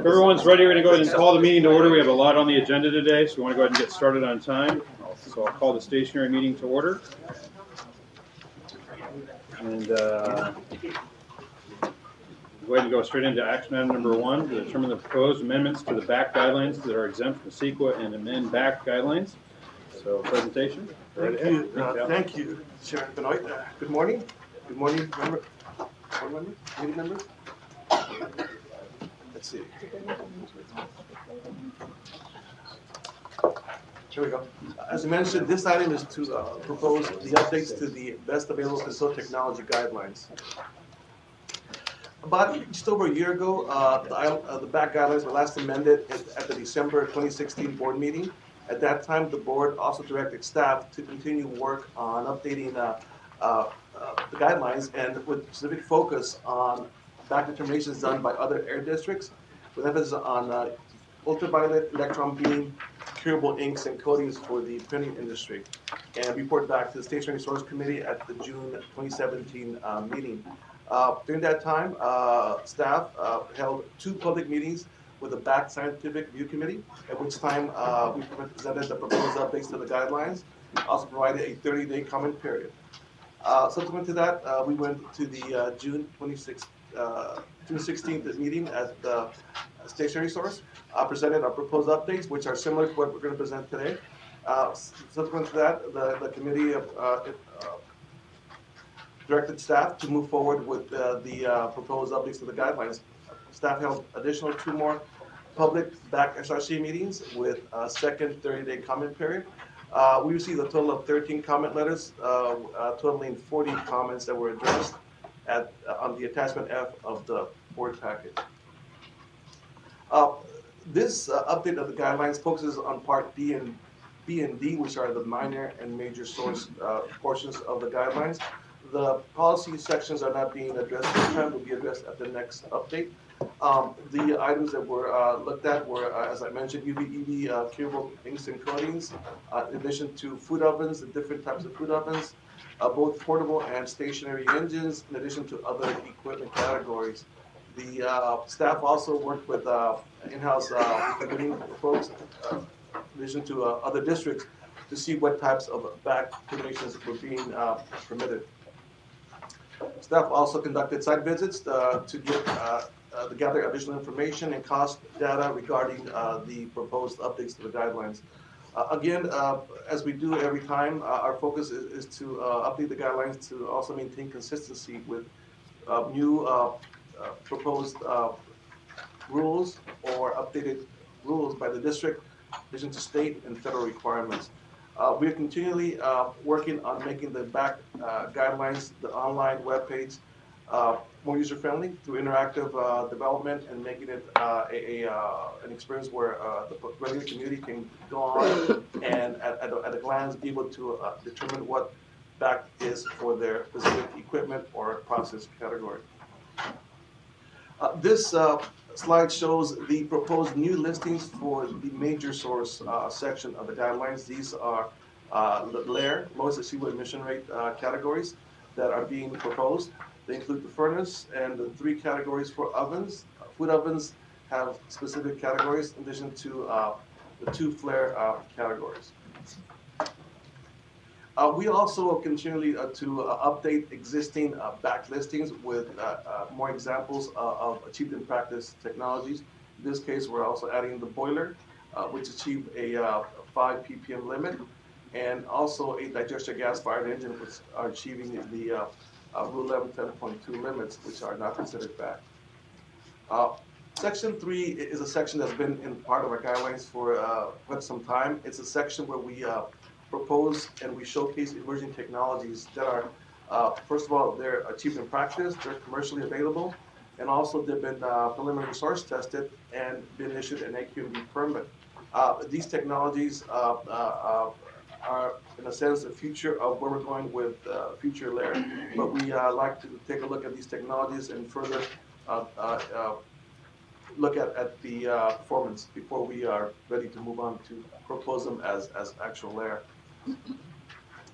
If everyone's ready, we're going to go ahead and call the meeting to order. We have a lot on the agenda today, so we want to go ahead and get started on time. So I'll call the stationary meeting to order. And go ahead and go straight into action item number 1 to determine the proposed amendments to the BAC guidelines that are exempt from CEQA and amend BAC guidelines. So presentation. Thank you, Chair Benoit. Good morning. Good morning, meeting members. Let's see. Here we go. As I mentioned, this item is to propose the updates to the best available facility technology guidelines. About just over a year ago, the BAC guidelines were last amended at the December 2016 board meeting. At that time, the board also directed staff to continue work on updating the guidelines and with specific focus on BAC determinations done by other air districts, with emphasis on ultraviolet, electron beam, curable inks, and coatings for the printing industry, and report back to the Stationary Source Committee at the June 2017 meeting. During that time, staff held 2 public meetings with the BAC Scientific Review Committee, at which time we presented the proposed updates to the guidelines, also provided a 30-day comment period. Subsequent to that, we went to the June 16th meeting at the Stationary Source, presented our proposed updates, which are similar to what we're going to present today. Subsequent to that, the committee directed staff to move forward with the proposed updates to the guidelines. Staff held additional 2 more public BAC SRC meetings with a second 30-day comment period. We received a total of 13 comment letters, totaling 40 comments that were addressed on the attachment F of the board packet. This update of the guidelines focuses on Part B and D, which are the minor and major source portions of the guidelines. The policy sections are not being addressed this time, will be addressed at the next update. The items that were looked at were, as I mentioned, UVB curable inks and coatings, in addition to food ovens and different types of food ovens, both portable and stationary engines, in addition to other equipment categories. The staff also worked with in-house printing folks, in addition to other districts, to see what types of BAC determinations were being permitted. Staff also conducted site visits to gather additional information and cost data regarding the proposed updates to the guidelines. Again, as we do every time, our focus is to update the guidelines to also maintain consistency with new proposed rules or updated rules by the district, in addition to state and federal requirements. We are continually working on making the BAC guidelines, the online webpage, more user-friendly through interactive development and making it an experience where the regular community can go on and at a glance be able to determine what BAC is for their specific equipment or process category. This slide shows the proposed new listings for the major source section of the guidelines. These are the LARE, lowest achievable emission rate categories that are being proposed. They include the furnace and the 3 categories for ovens. Food ovens have specific categories in addition to the 2 flare categories. We also continually to update existing BAC listings with more examples of achieved in practice technologies. In this case, we're also adding the boiler, which achieved a 5 ppm limit, and also a digester gas-fired engine, which are achieving the Rule 11 10.2 limits, which are not considered BAC. Section 3 is a section that's been in part of our guidelines for quite some time. It's a section where we propose and we showcase emerging technologies that are, first of all, they're achieved in practice, they're commercially available, and also they've been preliminary source tested and been issued an SCAQMD permit. These technologies are, in a sense, the future of where we're going with future LARE, but we like to take a look at these technologies and further look at the performance before we are ready to move on to propose them as actual LARE.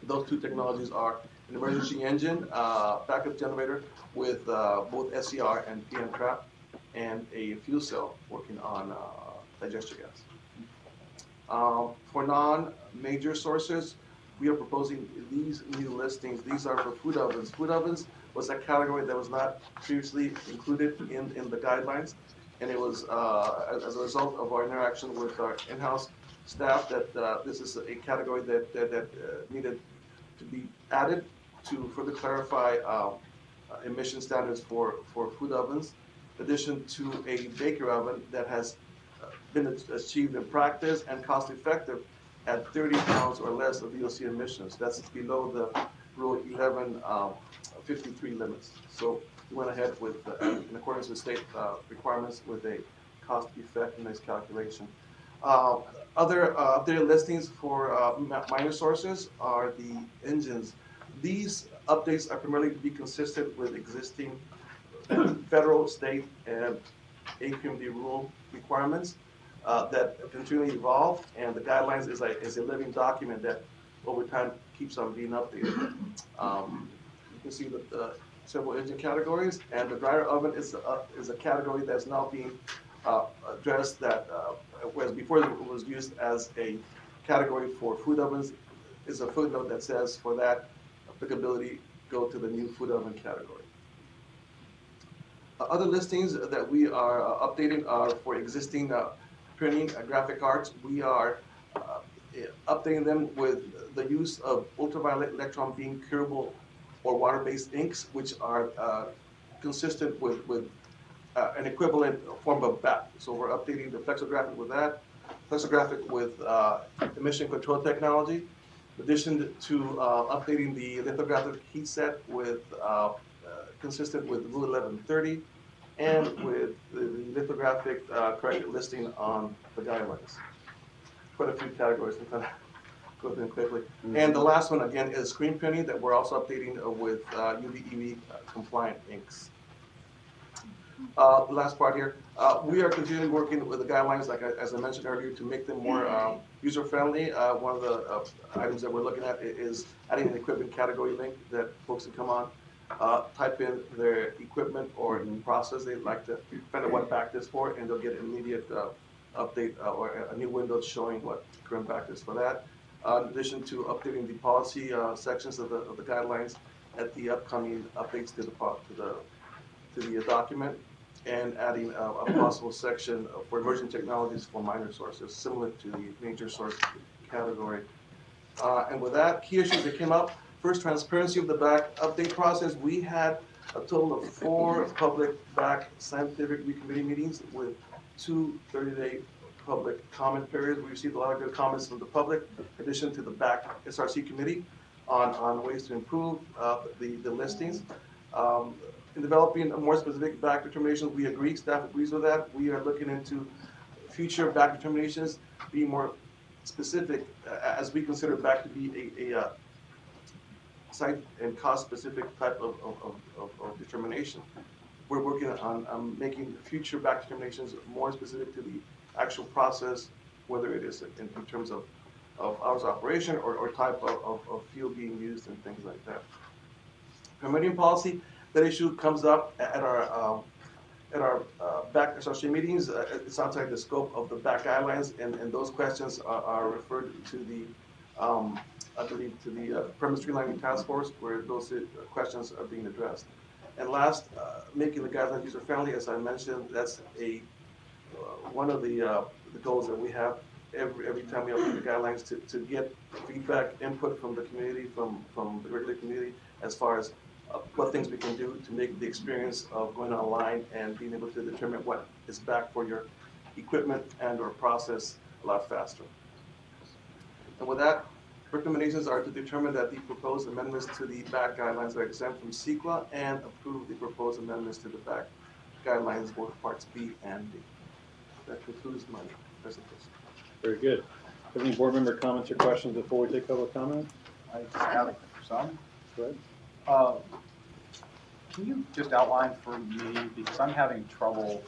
Those 2 technologies are an emergency engine, backup generator with both SCR and PM trap, and a fuel cell working on digester gas. For non-major sources, we are proposing these new listings. These are for food ovens. Food ovens was a category that was not previously included in the guidelines, and it was as a result of our interaction with our in-house staff that this is a category that needed to be added to further clarify emission standards for food ovens, in addition to a baker oven that has been achieved in practice and cost effective at 30 pounds or less of VOC emissions. That's below the Rule 1153 limits. So we went ahead with, in accordance with state requirements, with a cost effectiveness calculation. Other updated listings for minor sources are the engines. These updates are primarily to be consistent with existing federal, state, and SCAQMD rule requirements that continually evolve, and the guidelines is a living document that over time keeps on being updated. You can see the several engine categories, and the dryer oven is a category that's now being addressed that whereas before it was used as a category for food ovens, is a footnote that says for that applicability, go to the new food oven category. Other listings that we are updating are for existing printing graphic arts. We are updating them with the use of ultraviolet electron beam curable or water-based inks, which are consistent with an equivalent form of BAT. So we're updating the flexographic with that, flexographic with emission control technology, in addition to updating the lithographic heat set with consistent with Rule 1130, and with the lithographic correct listing on the guidelines. Quite a few categories, I'm trying to go through them quickly. And the last one, again, is screen printing that we're also updating with UVB compliant inks. The last part here, we are continually working with the guidelines, like as I mentioned earlier, to make them more user-friendly. One of the items that we're looking at is adding an equipment category link that folks can come on, type in their equipment or process they'd like to find out what back is for, and they'll get an immediate update or a new window showing what current back is for that. In addition to updating the policy sections of the guidelines at the upcoming updates to the document, and adding a possible section for emerging technologies for minor sources, similar to the major source category. And with that, key issues that came up. First, transparency of the back update process. We had a total of 4 public back scientific committee meetings with 2 30-day public comment periods. We received a lot of good comments from the public, in addition to the back SRC committee on ways to improve the listings. In developing a more specific back determinations, we agree, staff agrees with that. We are looking into future back determinations being more specific, as we consider back to be a site and cost specific type of determination. We're working on making future back determinations more specific to the actual process, whether it is in terms of hours of operation or type of fuel being used and things like that. Permitting policy, that issue comes up at our back SRC meetings. It's outside the scope of the back guidelines, and those questions are referred to the I believe to the permit streamlining task force, where those questions are being addressed. And last, making the guidelines user friendly, as I mentioned, that's one of the goals that we have every time we update the guidelines, to get feedback, input from the community, from the regular community, as far as what things we can do to make the experience of going online and being able to determine what is back for your equipment and or process a lot faster. And with that, recommendations are to determine that the proposed amendments to the back guidelines are exempt from CEQA, and approve the proposed amendments to the back guidelines, both parts B and D. That concludes my presentation. Very good. Have any board member comments or questions before we take public comment? I just have some. Go ahead. Can you just outline for me, because I'm having trouble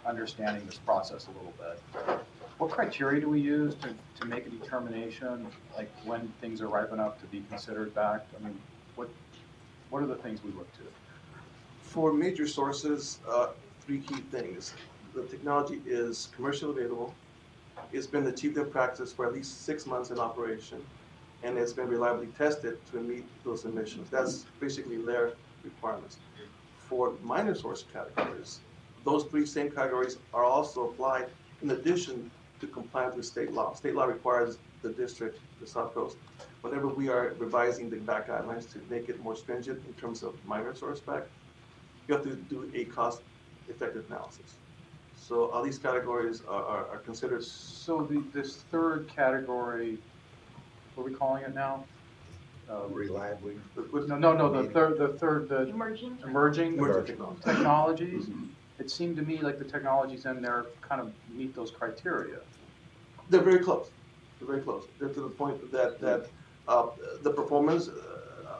understanding this process a little bit. What criteria do we use to make a determination, like when things are ripe enough to be considered back? I mean, what are the things we look to? For major sources, three key things. The technology is commercially available, it's been achieved in practice for at least 6 months in operation, and it's been reliably tested to meet those emissions. That's basically their requirements. For minor source categories, those three same categories are also applied in addition to compliance with state law. State law requires the district, the South Coast, whenever we are revising the back guidelines to make it more stringent in terms of minor source back, you have to do a cost-effective analysis. So all these categories are considered. So this third category, what are we calling it now? Reliably. No, the third, the Emerging. emerging Emerging technologies. It seemed to me like the technologies in there kind of meet those criteria. They're very close. They're very close. They're to the point that the performance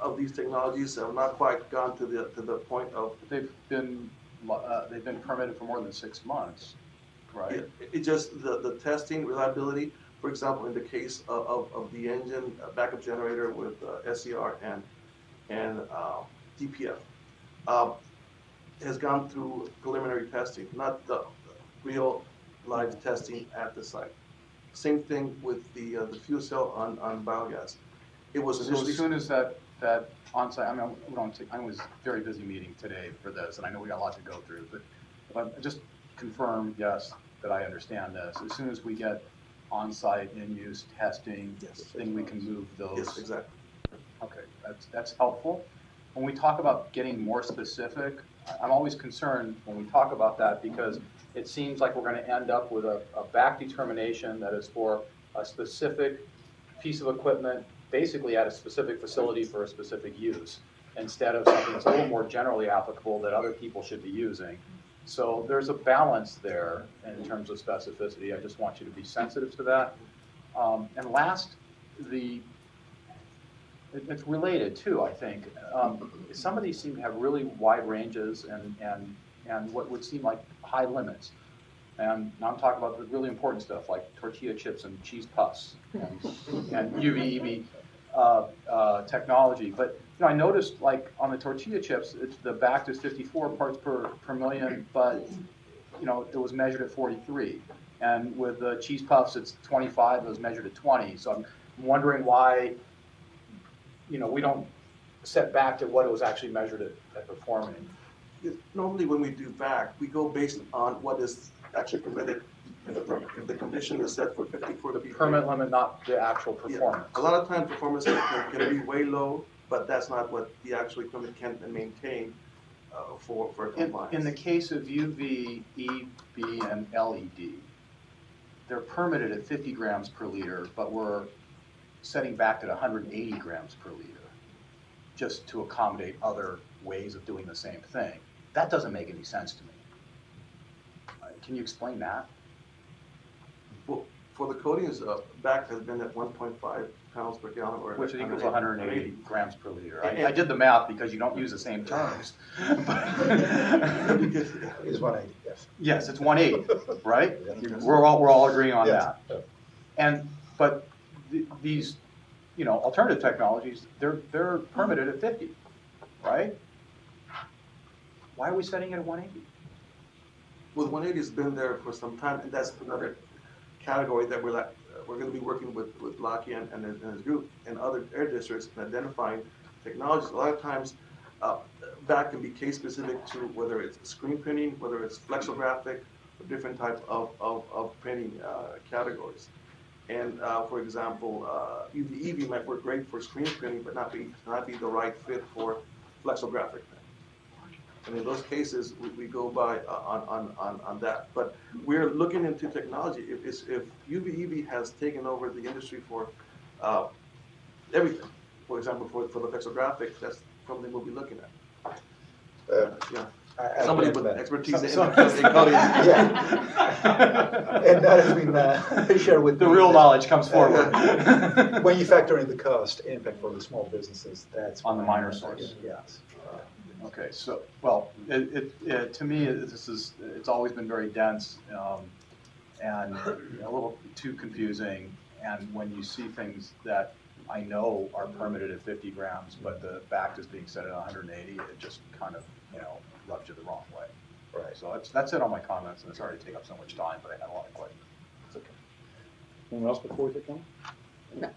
of these technologies have not quite gone to the point of. They've been permitted for more than 6 months, right? It just the testing reliability. For example, in the case of the engine backup generator with SCR and DPF, has gone through preliminary testing, not the real live testing at the site. Same thing with the fuel cell on biogas. It was So initially. as soon as that on-site, I mean, I was very busy meeting today for this, and I know we got a lot to go through, but just confirm, yes, that I understand this. As soon as we get on-site in-use testing, Yes. then we can move those. Yes, exactly. Okay, that's helpful. When we talk about getting more specific, I'm always concerned when we talk about that because it seems like we're going to end up with a back determination that is for a specific piece of equipment, basically at a specific facility for a specific use, instead of something that's a little more generally applicable that other people should be using. So there's a balance there in terms of specificity. I just want you to be sensitive to that. And last, it's related too, I think. Some of these seem to have really wide ranges and what would seem like high limits. And now I'm talking about the really important stuff like tortilla chips and cheese puffs and UVB technology. But you know, I noticed like on the tortilla chips, the back is 54 parts per million, but you know it was measured at 43. And with the cheese puffs, it's 25. It was measured at 20. So I'm wondering why, you know, we don't set back to what it was actually measured at performing. Normally, when we do back, we go based on what is actually permitted in the permit. If the condition is set for 54 to be Permit limit, not the actual performance. A lot of times, performance can be way low, but that's not what the actual equipment can maintain for compliance. In the case of UV, EB, and LED, they're permitted at 50 grams per liter, but we're setting back at 180 grams per liter, just to accommodate other ways of doing the same thing. That doesn't make any sense to me. Can you explain that? Well, for the coatings, back has been at 1.5 pounds per gallon, or Which equals 180 grams per liter. And- I did the math because you don't use the same terms. Is 180, yes. Yes, it's 180, right? Yes. We're all agreeing on Yes. that. But these, you know, alternative technologies, they're permitted at 50, right? Why are we setting it at 180? Well, 180 has been there for some time, and that's another category that we're going to be working with Lockheed and his group and other air districts in identifying technologies. A lot of times, that can be case specific to whether it's screen printing, whether it's flexographic, or different type of printing categories. And for example, UV might work great for screen printing, but not be the right fit for flexographic print. And in those cases, we go by on that. But we're looking into technology. If UVB has taken over the industry for everything, for example, for the flexographic, that's something we'll be looking at. Yeah. Somebody with expertise in coatings. Yeah. And that has been shared with The me. real knowledge comes forward. When you factor in the cost impact for the small businesses, that's On the minor source. Yes. Okay, so, well, to me, it's always been very dense and a little too confusing. And when you see things that I know are permitted at 50 grams, but the back is being set at 180, it just kind of, you know, rubs you the wrong way. Right. So that's it on my comments, and sorry to take up so much time, but I had a lot of questions. Anyone else before we take comment?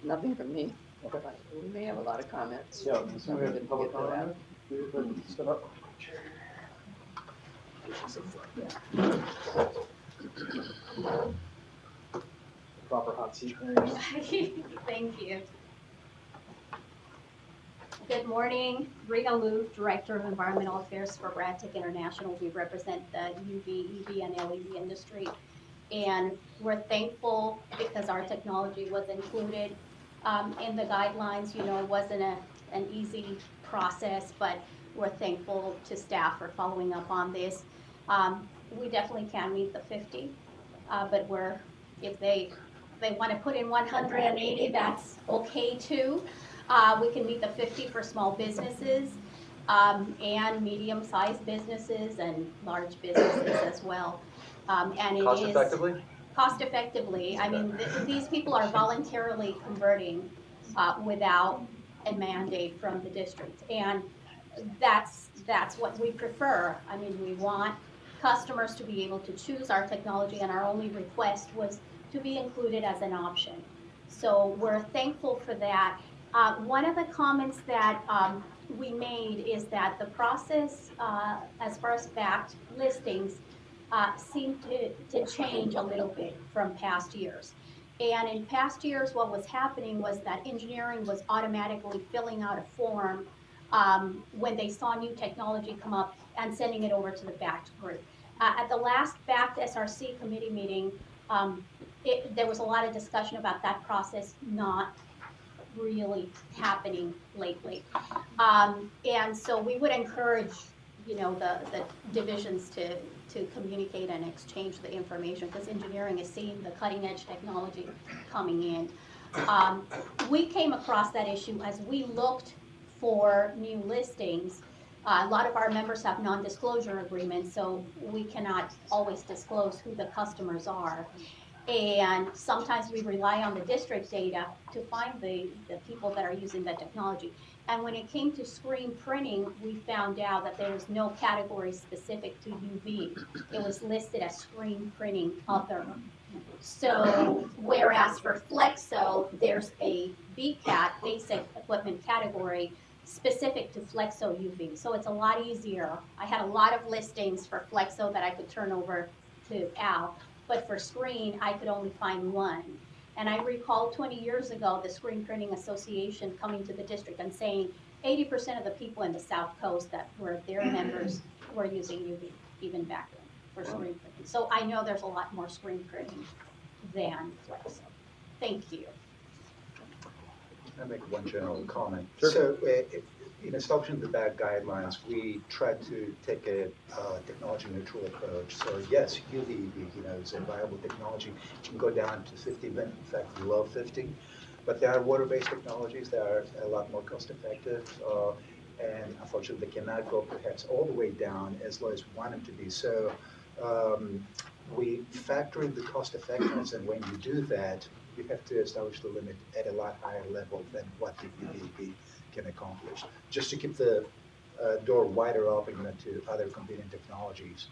Nothing from me, Okay. but we may have a lot of comments. Yeah, let's see if we have Something to public get to that. comment. Everybody step up. Proper hot seat. Thank you. Good morning, Rheem, Director of Environmental Affairs for Bradtech International. We represent the UV, EV, and LED industry. And we're thankful because our technology was included in the guidelines. You know, it wasn't an easy process, but we're thankful to staff for following up on this. We definitely can meet the 50, but if they want to put in 180, that's okay too. We can meet the 50 for small businesses and medium-sized businesses and large businesses as well. And it Cost is effectively? cost effectively. I mean, these people are voluntarily converting without a mandate from the district, and that's what we prefer. I mean, we want customers to be able to choose our technology, and our only request was to be included as an option. So we're thankful for that. One of the comments that we made is that the process, as far as backed listings, seemed to change a little bit from past years. And in past years, what was happening was that engineering was automatically filling out a form when they saw new technology come up and sending it over to the backed group. At the last backed SRC committee meeting, there was a lot of discussion about that process not really happening lately. And so we would encourage, you know, the divisions to communicate and exchange the information, because engineering is seeing the cutting edge technology coming in. We came across that issue as we looked for new listings. A lot of our members have non-disclosure agreements, so we cannot always disclose who the customers are. And sometimes we rely on the district data to find the people that are using the technology. And when it came to screen printing, we found out that there was no category specific to UV. It was listed as screen printing other. So whereas for Flexo, there's a BCAT, basic equipment category, specific to Flexo UV. So it's a lot easier. I had a lot of listings for Flexo that I could turn over to Al, but for screen, I could only find one. And I recall 20 years ago, the Screen Printing Association coming to the district and saying 80% of the people in the South Coast that were their members were using UV, even back then, for screen printing. So I know there's a lot more screen printing than Flexo. Thank you. I'll make one general comment. Sure. So in establishing the BAC guidelines, we try to take a technology neutral approach. So yes, UV, you know, is a viable technology. It can go down to 50, in fact, below 50. But there are water-based technologies that are a lot more cost effective. And unfortunately, they cannot go perhaps all the way down as low as we want them to be. So we factor in the cost effectiveness, and when you do that, you have to establish the limit at a lot higher level than what the UVB can accomplish, just to keep the door wider open to other competing technologies.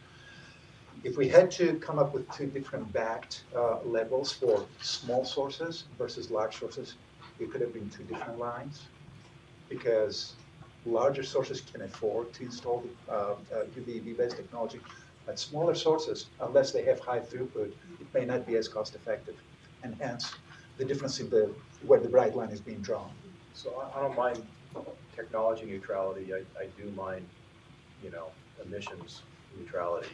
If we had to come up with two different backed levels for small sources versus large sources, it could have been two different lines, because larger sources can afford to install UVB-based technology, but smaller sources, unless they have high throughput, it may not be as cost effective, and hence the difference in where the bright line is being drawn. So I don't mind technology neutrality. I do mind, you know, emissions neutrality.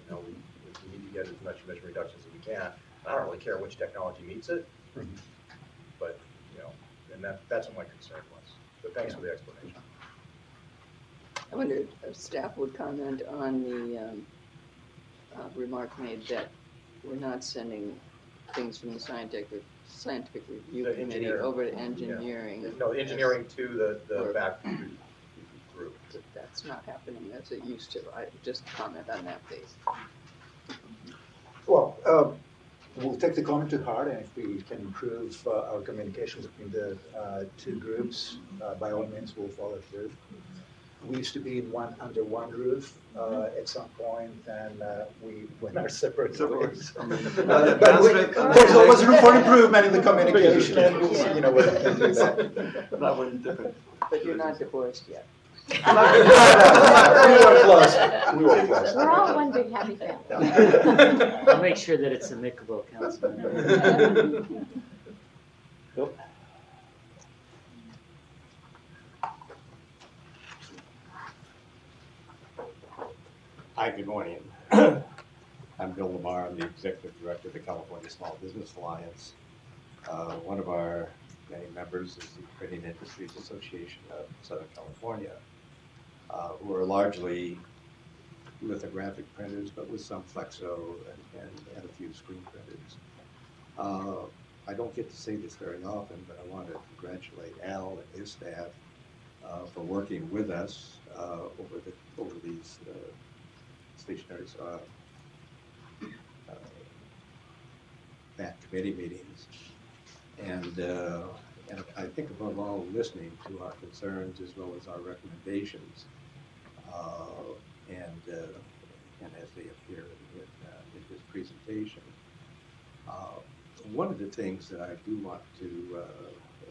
You know, we need to get as much emission reductions as we can. I don't really care which technology meets it, but, you know, and that's what my concern was. But thanks for the explanation. I wonder if staff would comment on the remark made that we're not sending things from the scientific review The committee engineering. over to engineering. No, engineering to the back group. That's not happening as it used to. I just comment on that, please. Well, we'll take the comment to heart, and if we can improve our communications between the two groups, by all means, we'll follow through. We used to be in under one roof at some point, and we went our separate ways. But there's always room for improvement in the communication, and we'll see, whether we can do that. Not when different. But you're not divorced yet. We were close. We were close. We're all one big happy family. I'll make sure that it's amicable, Councilman. Hi, good morning. I'm Bill Lamar. I'm the Executive Director of the California Small Business Alliance. One of our many members is the Printing Industries Association of Southern California, who are largely lithographic printers, but with some flexo and a few screen printers. I don't get to say this very often, but I want to congratulate Al and his staff for working with us over these stationary back committee meetings, and I think above all listening to our concerns as well as our recommendations, and as they appear in this presentation. One of the things that I do want to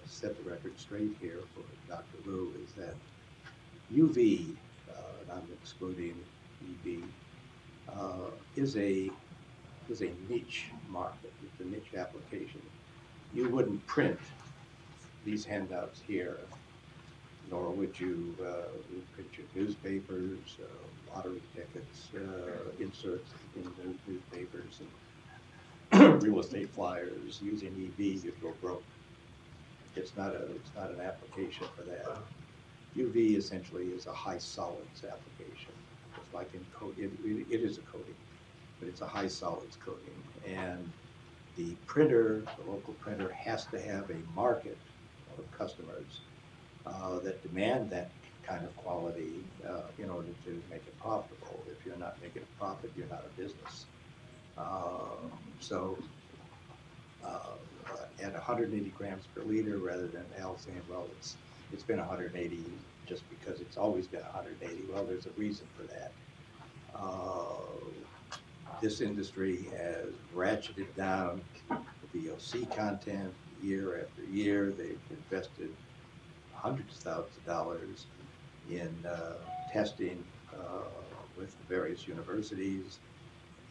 set the record straight here for Dr. Liu is that UV, and I'm excluding EV, is a niche market. It's a niche application. You wouldn't print these handouts here, nor would you print your newspapers, lottery tickets, inserts in those newspapers, and real estate flyers using EV. You'd go broke. It's not an application for that. UV essentially is a high solids application. It's like in coating. It is a coating, but it's a high solids coating. And the printer, the local printer, has to have a market of customers that demand that kind of quality in order to make it profitable. If you're not making a profit, you're not a business. So at 180 grams per liter, rather than Al saying, well, it's been 180 just because it's always been 180. Well, there's a reason for that. This industry has ratcheted down the VOC content year after year. They've invested hundreds of thousands of dollars in testing with various universities,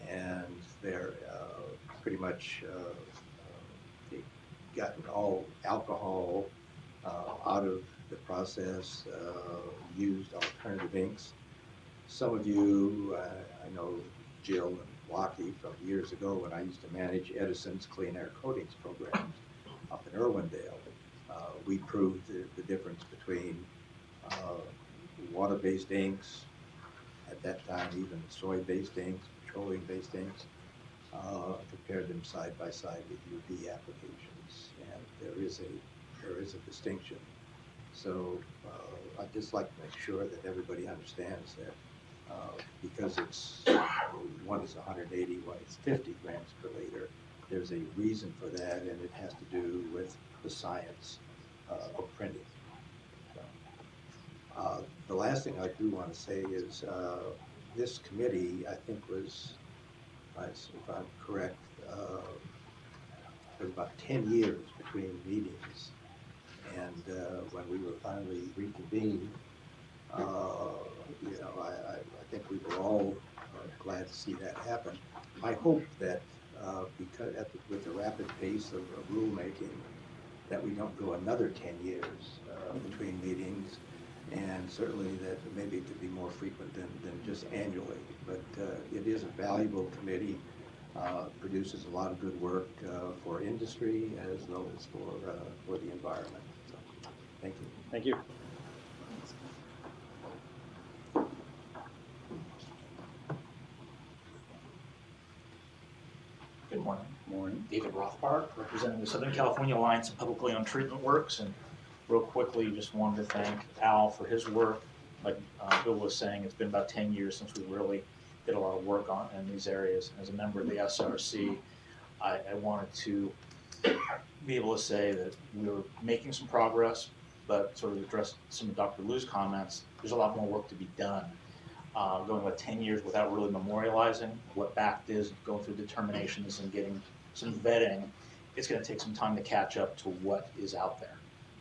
and they're pretty much gotten all alcohol out of the process, used alternative inks. Some of you, I know Jill and Waukee from years ago when I used to manage Edison's clean air coatings programs up in Irwindale. We proved the difference between water-based inks, at that time even soy-based inks, petroleum-based inks, compared them side by side with UV applications, and there is a distinction. So I'd just like to make sure that everybody understands that because one is 180, one is 50 grams per liter, there's a reason for that, and it has to do with the science of printing. So, the last thing I do want to say is this committee, I think, was, if I'm correct, there was about 10 years between meetings, and when we were finally reconvened, I think we were all glad to see that happen. I hope that because with the rapid pace of rulemaking, that we don't go another 10 years between meetings, and certainly that maybe it could be more frequent than just annually. But it is a valuable committee, produces a lot of good work for industry as well as for the environment. So, thank you. Thank you. Good morning. Morning. David Rothbard, representing the Southern California Alliance of Publicly Owned Treatment Works. And real quickly, just wanted to thank Al for his work. Like Bill was saying, it's been about 10 years since we really did a lot of work in these areas. As a member of the SRC, I wanted to be able to say that we were making some progress. but sort of address some of Dr. Liu's comments, there's a lot more work to be done. Going with 10 years without really memorializing what BACT is, going through determinations and getting some vetting, it's going to take some time to catch up to what is out there.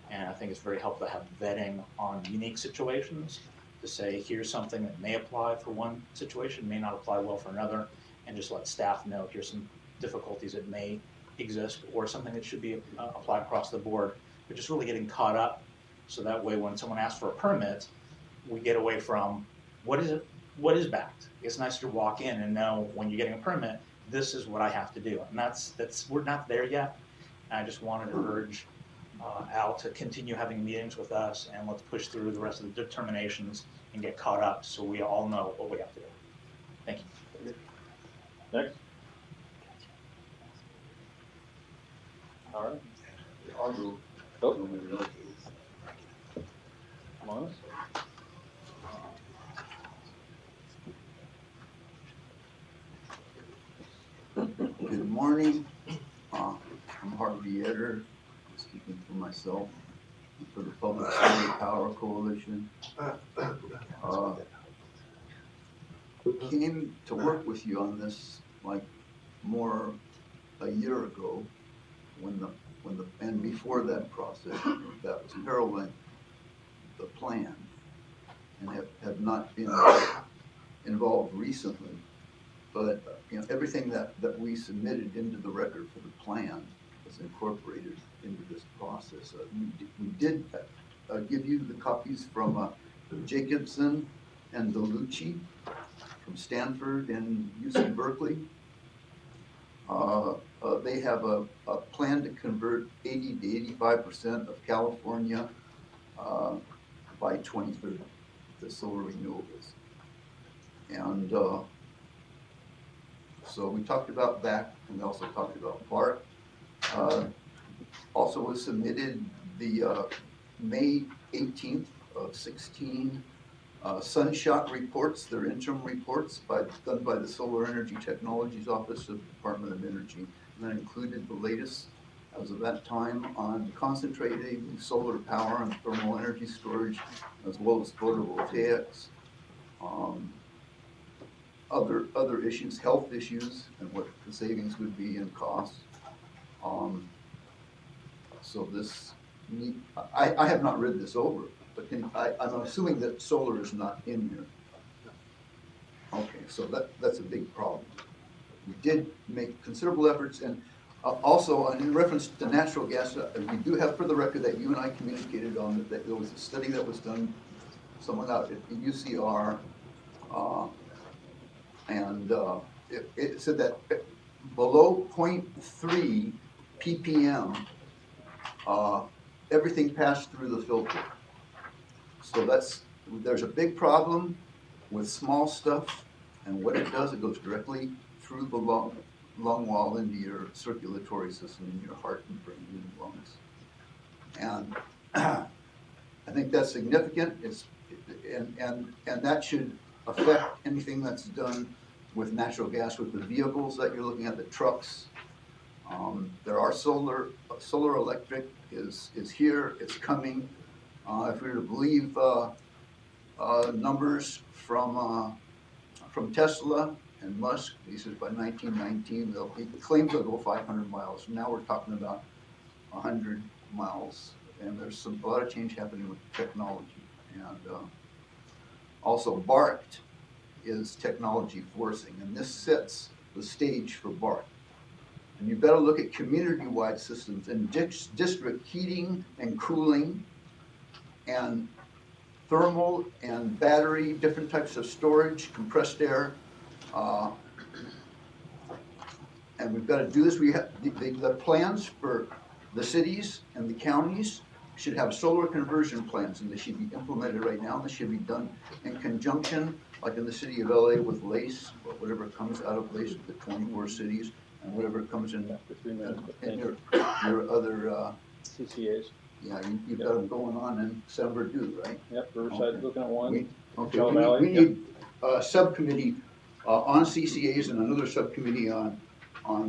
And I think it's very helpful to have vetting on unique situations to say, here's something that may apply for one situation, may not apply well for another, and just let staff know, here's some difficulties that may exist or something that should be applied across the board. But just really getting caught up so that way when someone asks for a permit, we get away from, what is it? What is BACT? It's nice to walk in and know when you're getting a permit, this is what I have to do. And that's we're not there yet. And I just wanted to urge Al to continue having meetings with us, and let's push through the rest of the determinations and get caught up so we all know what we have to do. Thank you. Next. All right. Oh. Come on. Good morning. I'm Harvey Etter, speaking for myself, and for the Public Solar Power Coalition. We came to work with you on this like more a year ago, and before that process, that was heralding the plan, and have not been involved recently. But everything that we submitted into the record for the plan was incorporated into this process. We did give you the copies from Jacobson and Delucci from Stanford and UC Berkeley. They have a plan to convert 80 to 85% of California by 2030 to solar renewables. And so we talked about that, and we also talked about BART. Also was submitted the May 18th of 16 Sunshot reports. They're interim reports done by the Solar Energy Technologies Office of the Department of Energy. And that included the latest, as of that time, on concentrating solar power and thermal energy storage, as well as photovoltaics. Other issues, health issues, and what the savings would be in costs. So this, I have not read this over, but I'm assuming that solar is not in here. Okay, so that's a big problem. We did make considerable efforts, and also in reference to natural gas, we do have for the record that you and I communicated on that there was a study that was done, someone out at UCR, and it said that below 0.3 ppm, everything passed through the filter. So there's a big problem with small stuff, and what it does, it goes directly through the lung wall into your circulatory system, in your heart and brain and lungs. And I think that's significant. And that should affect anything that's done with natural gas, with the vehicles that you're looking at, the trucks. There are solar electric is here, it's coming. If we were to believe numbers from Tesla and Musk, he says by 1919, he claims they'll go 500 miles. Now we're talking about 100 miles. And there's a lot of change happening with technology. And also BART is technology forcing, and this sets the stage for BART. And you better look at community-wide systems and district heating and cooling and thermal and battery, different types of storage, compressed air. And we've got to do this. We have the plans for the cities and the counties should have solar conversion plans, and they should be implemented right now. They should be done in conjunction, like in the city of LA with LACE, or whatever comes out of LACE, the 24 cities, and whatever comes in your other CCAs. Yeah, you've got them going on in San Bernardino, right? Yep, Riverside's looking at one. We need a subcommittee on CCAs and another subcommittee on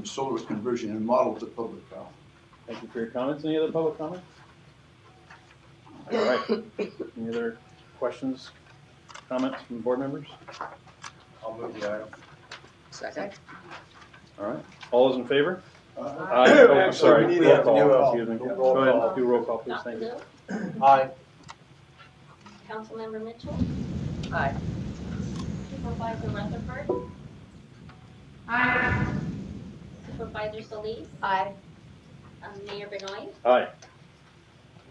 solar conversion and models of public power. Thank you for your comments. Any other public comment? All right. Any other questions, comments from board members? I'll move the item. Second. All right. All those in favor? Aye. Oh, I'm sorry. We need Roll to call. do a Excuse me. roll Go ahead, call. do roll call, please. Dr. Thank you. Lewis, Aye. Councilmember Mitchell, Aye. Supervisor Rutherford. Aye. Supervisor Solis. Aye. Mayor Benoit. Aye.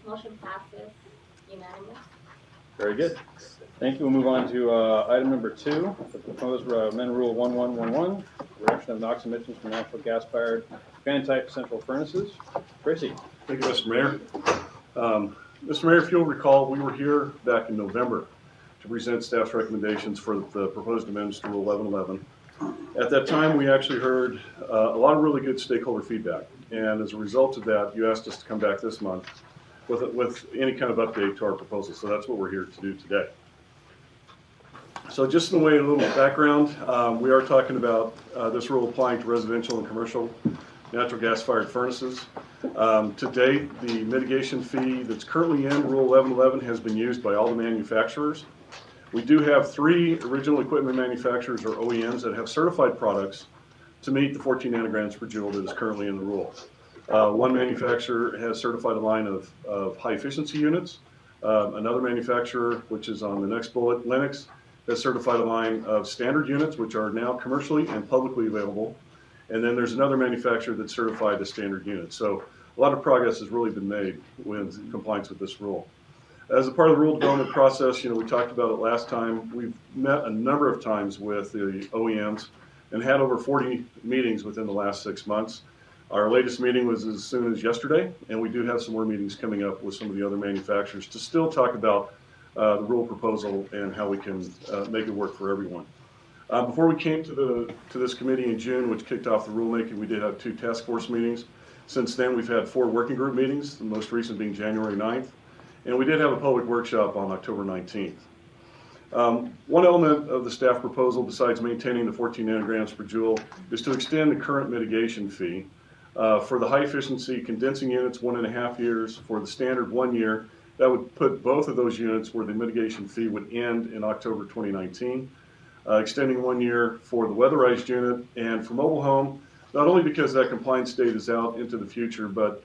Motion passes unanimous. Very good. Thank you. We'll move on to item number 2, the proposed amendment rule 1111, reduction of NOx emissions from natural gas-fired fan-type central furnaces. Tracy. Thank you, Mr. Mayor. Mr. Mayor, if you'll recall, we were here back in November to present staff's recommendations for the proposed amendments to Rule 1111. At that time, we actually heard a lot of really good stakeholder feedback, and as a result of that, you asked us to come back this month with any kind of update to our proposal, so that's what we're here to do today. So just in the way, a little background, we are talking about this rule applying to residential and commercial natural gas-fired furnaces. To date, the mitigation fee that's currently in Rule 1111 has been used by all the manufacturers. We do have 3 original equipment manufacturers, or OEMs, that have certified products to meet the 14 nanograms per joule that is currently in the rule. One manufacturer has certified a line of high-efficiency units. Another manufacturer, which is on the next bullet, Lennox, has certified a line of standard units, which are now commercially and publicly available. And then there's another manufacturer that's certified a standard unit. So a lot of progress has really been made with compliance with this rule. As a part of the rule development process, we talked about it last time. We've met a number of times with the OEMs and had over 40 meetings within the last 6 months. Our latest meeting was as soon as yesterday, and we do have some more meetings coming up with some of the other manufacturers to still talk about the rule proposal and how we can make it work for everyone. Before we came to this committee in June, which kicked off the rulemaking, we did have 2 task force meetings. Since then, we've had 4 working group meetings, the most recent being January 9th. And we did have a public workshop on October 19th. One element of the staff proposal, besides maintaining the 14 nanograms per joule, is to extend the current mitigation fee. For the high-efficiency condensing units, 1.5 years. For the standard, 1 year. That would put both of those units where the mitigation fee would end in October 2019. Extending 1 year for the weatherized unit, and for mobile home, not only because that compliance date is out into the future, but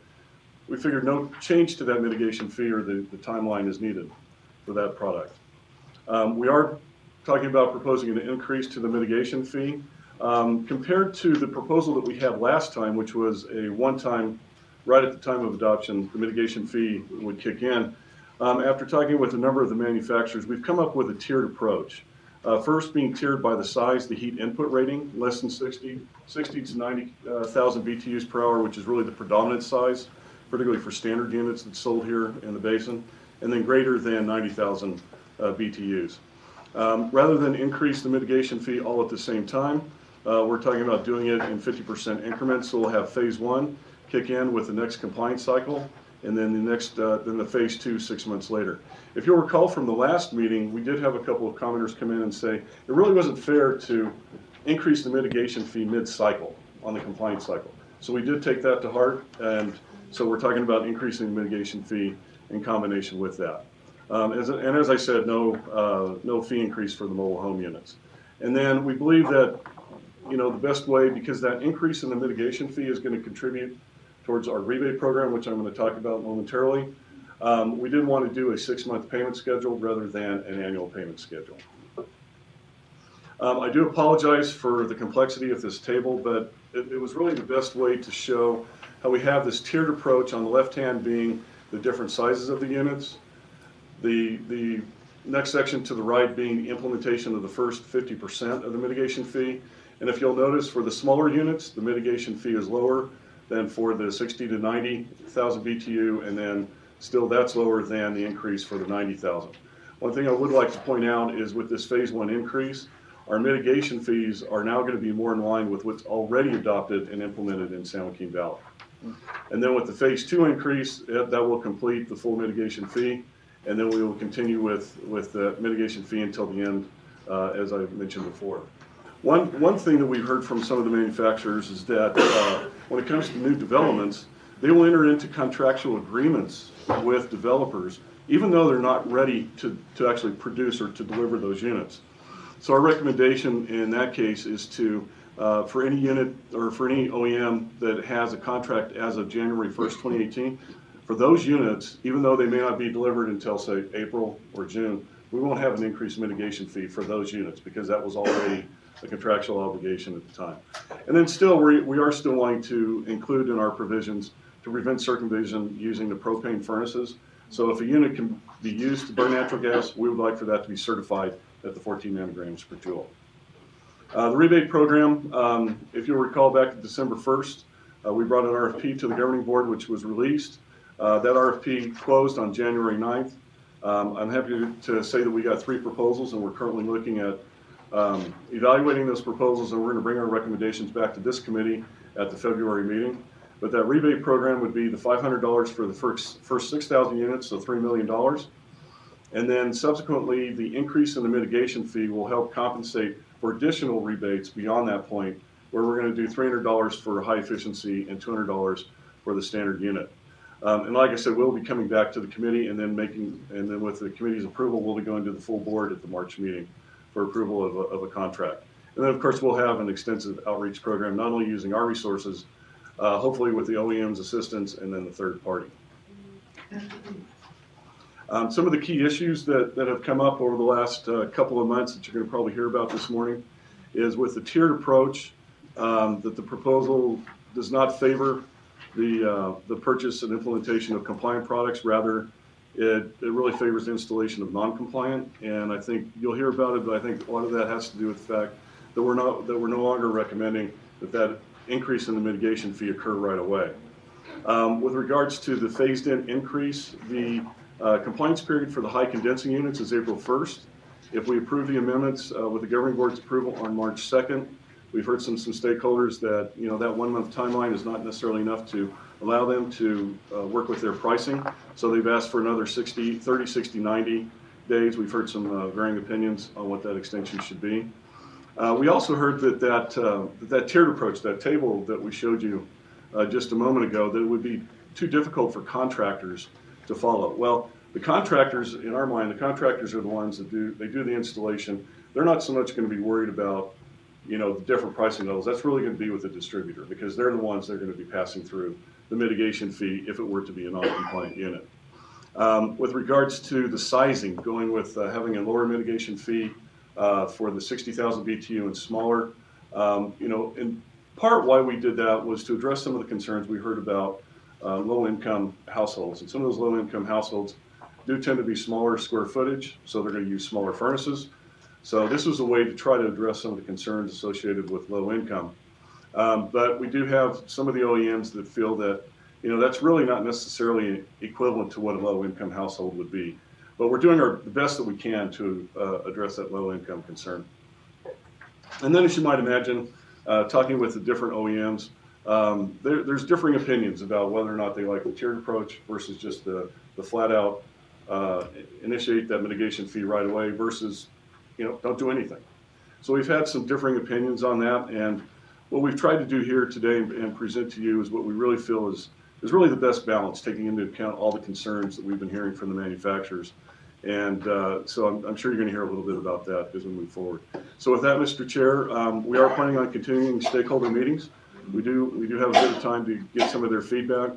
we figured no change to that mitigation fee or the timeline is needed for that product. We are talking about proposing an increase to the mitigation fee. Compared to the proposal that we had last time, which was a one-time, right at the time of adoption, the mitigation fee would kick in. After talking with a number of the manufacturers, we've come up with a tiered approach. First being tiered by the size, the heat input rating, less than 60 to 90,000 BTUs per hour, which is really the predominant size, particularly for standard units that's sold here in the basin, and then greater than 90,000 BTUs. Rather than increase the mitigation fee all at the same time, we're talking about doing it in 50% increments. So we'll have phase 1 kick in with the next compliance cycle, and then the phase 2 6 months later. If you'll recall from the last meeting, we did have a couple of commenters come in and say it really wasn't fair to increase the mitigation fee mid-cycle on the compliance cycle. So we did take that to heart, and so we're talking about increasing the mitigation fee in combination with that. As I said, no fee increase for the mobile home units. And then we believe that the best way, because that increase in the mitigation fee is going to contribute towards our rebate program, which I'm going to talk about momentarily. We did want to do a 6-month payment schedule rather than an annual payment schedule. I do apologize for the complexity of this table, but it was really the best way to show how we have this tiered approach, on the left hand being the different sizes of the units, the next section to the right being the implementation of the first 50% of the mitigation fee. And if you'll notice, for the smaller units, the mitigation fee is lower than for the 60 to 90,000 BTU, and then still that's lower than the increase for the 90,000. One thing I would like to point out is with this phase 1 increase, our mitigation fees are now going to be more in line with what's already adopted and implemented in San Joaquin Valley. And then with the phase 2 increase, that will complete the full mitigation fee, and then we will continue with the mitigation fee until the end, as I mentioned before. One thing that we've heard from some of the manufacturers is that when it comes to new developments, they will enter into contractual agreements with developers even though they're not ready to actually produce or to deliver those units. So our recommendation in that case is to, for any unit or for any OEM that has a contract as of January 1st, 2018, for those units, even though they may not be delivered until, say, April or June, we won't have an increased mitigation fee for those units because that was already a contractual obligation at the time. And then still, we are still wanting to include in our provisions to prevent circumvention using the propane furnaces. So if a unit can be used to burn natural gas, we would like for that to be certified at the 14 nanograms per joule. The rebate program, if you'll recall back to December 1st, we brought an RFP to the governing board, which was released. That RFP closed on January 9th. I'm happy to say that we got 3 proposals, and we're currently looking at evaluating those proposals, and we're going to bring our recommendations back to this committee at the February meeting. But that rebate program would be the $500 for the first 6,000 units, so $3 million. And then subsequently, the increase in the mitigation fee will help compensate for additional rebates beyond that point, where we're going to do $300 for high efficiency and $200 for the standard unit. And like I said, we'll be coming back to the committee, and then with the committee's approval, we'll be going to the full board at the March meeting for approval of a contract. And then, of course, we'll have an extensive outreach program, not only using our resources, hopefully with the OEM's assistance, and then the third party. Some of the key issues that have come up over the last couple of months that you're going to probably hear about this morning is with the tiered approach, that the proposal does not favor the purchase and implementation of compliant products. Rather, it really favors the installation of non-compliant. And I think you'll hear about it, but I think a lot of that has to do with the fact that we're no longer recommending that increase in the mitigation fee occur right away. With regards to the phased-in increase, the compliance period for the high condensing units is April 1st. If we approve the amendments with the governing board's approval on March 2nd, we've heard some stakeholders that that 1 month timeline is not necessarily enough to allow them to work with their pricing. So they've asked for another 30, 60, 90 days. We've heard some varying opinions on what that extension should be. We also heard that tiered approach, that table that we showed you just a moment ago, that it would be too difficult for contractors to follow. Well, the contractors, in our mind, the contractors are the ones that do the installation. They're not so much going to be worried about the different pricing levels. That's really going to be with the distributor, because they're the ones that are going to be passing through the mitigation fee if it were to be a non-compliant unit. With regards to the sizing, going with having a lower mitigation fee for the 60,000 BTU and smaller, in part why we did that was to address some of the concerns we heard about low-income households. And some of those low-income households do tend to be smaller square footage, so they're going to use smaller furnaces. So this was a way to try to address some of the concerns associated with low income. But we do have some of the OEMs that feel that that's really not necessarily equivalent to what a low income household would be. But we're doing the best that we can to address that low income concern. And then, as you might imagine, talking with the different OEMs, there's differing opinions about whether or not they like the tiered approach versus just the flat out initiate that mitigation fee right away versus don't do anything. So we've had some differing opinions on that, and what we've tried to do here today and present to you is what we really feel is really the best balance, taking into account all the concerns that we've been hearing from the manufacturers. And so I'm sure you're going to hear a little bit about that as we move forward. So with that, Mr. Chair, we are planning on continuing stakeholder meetings. We do have a bit of time to get some of their feedback.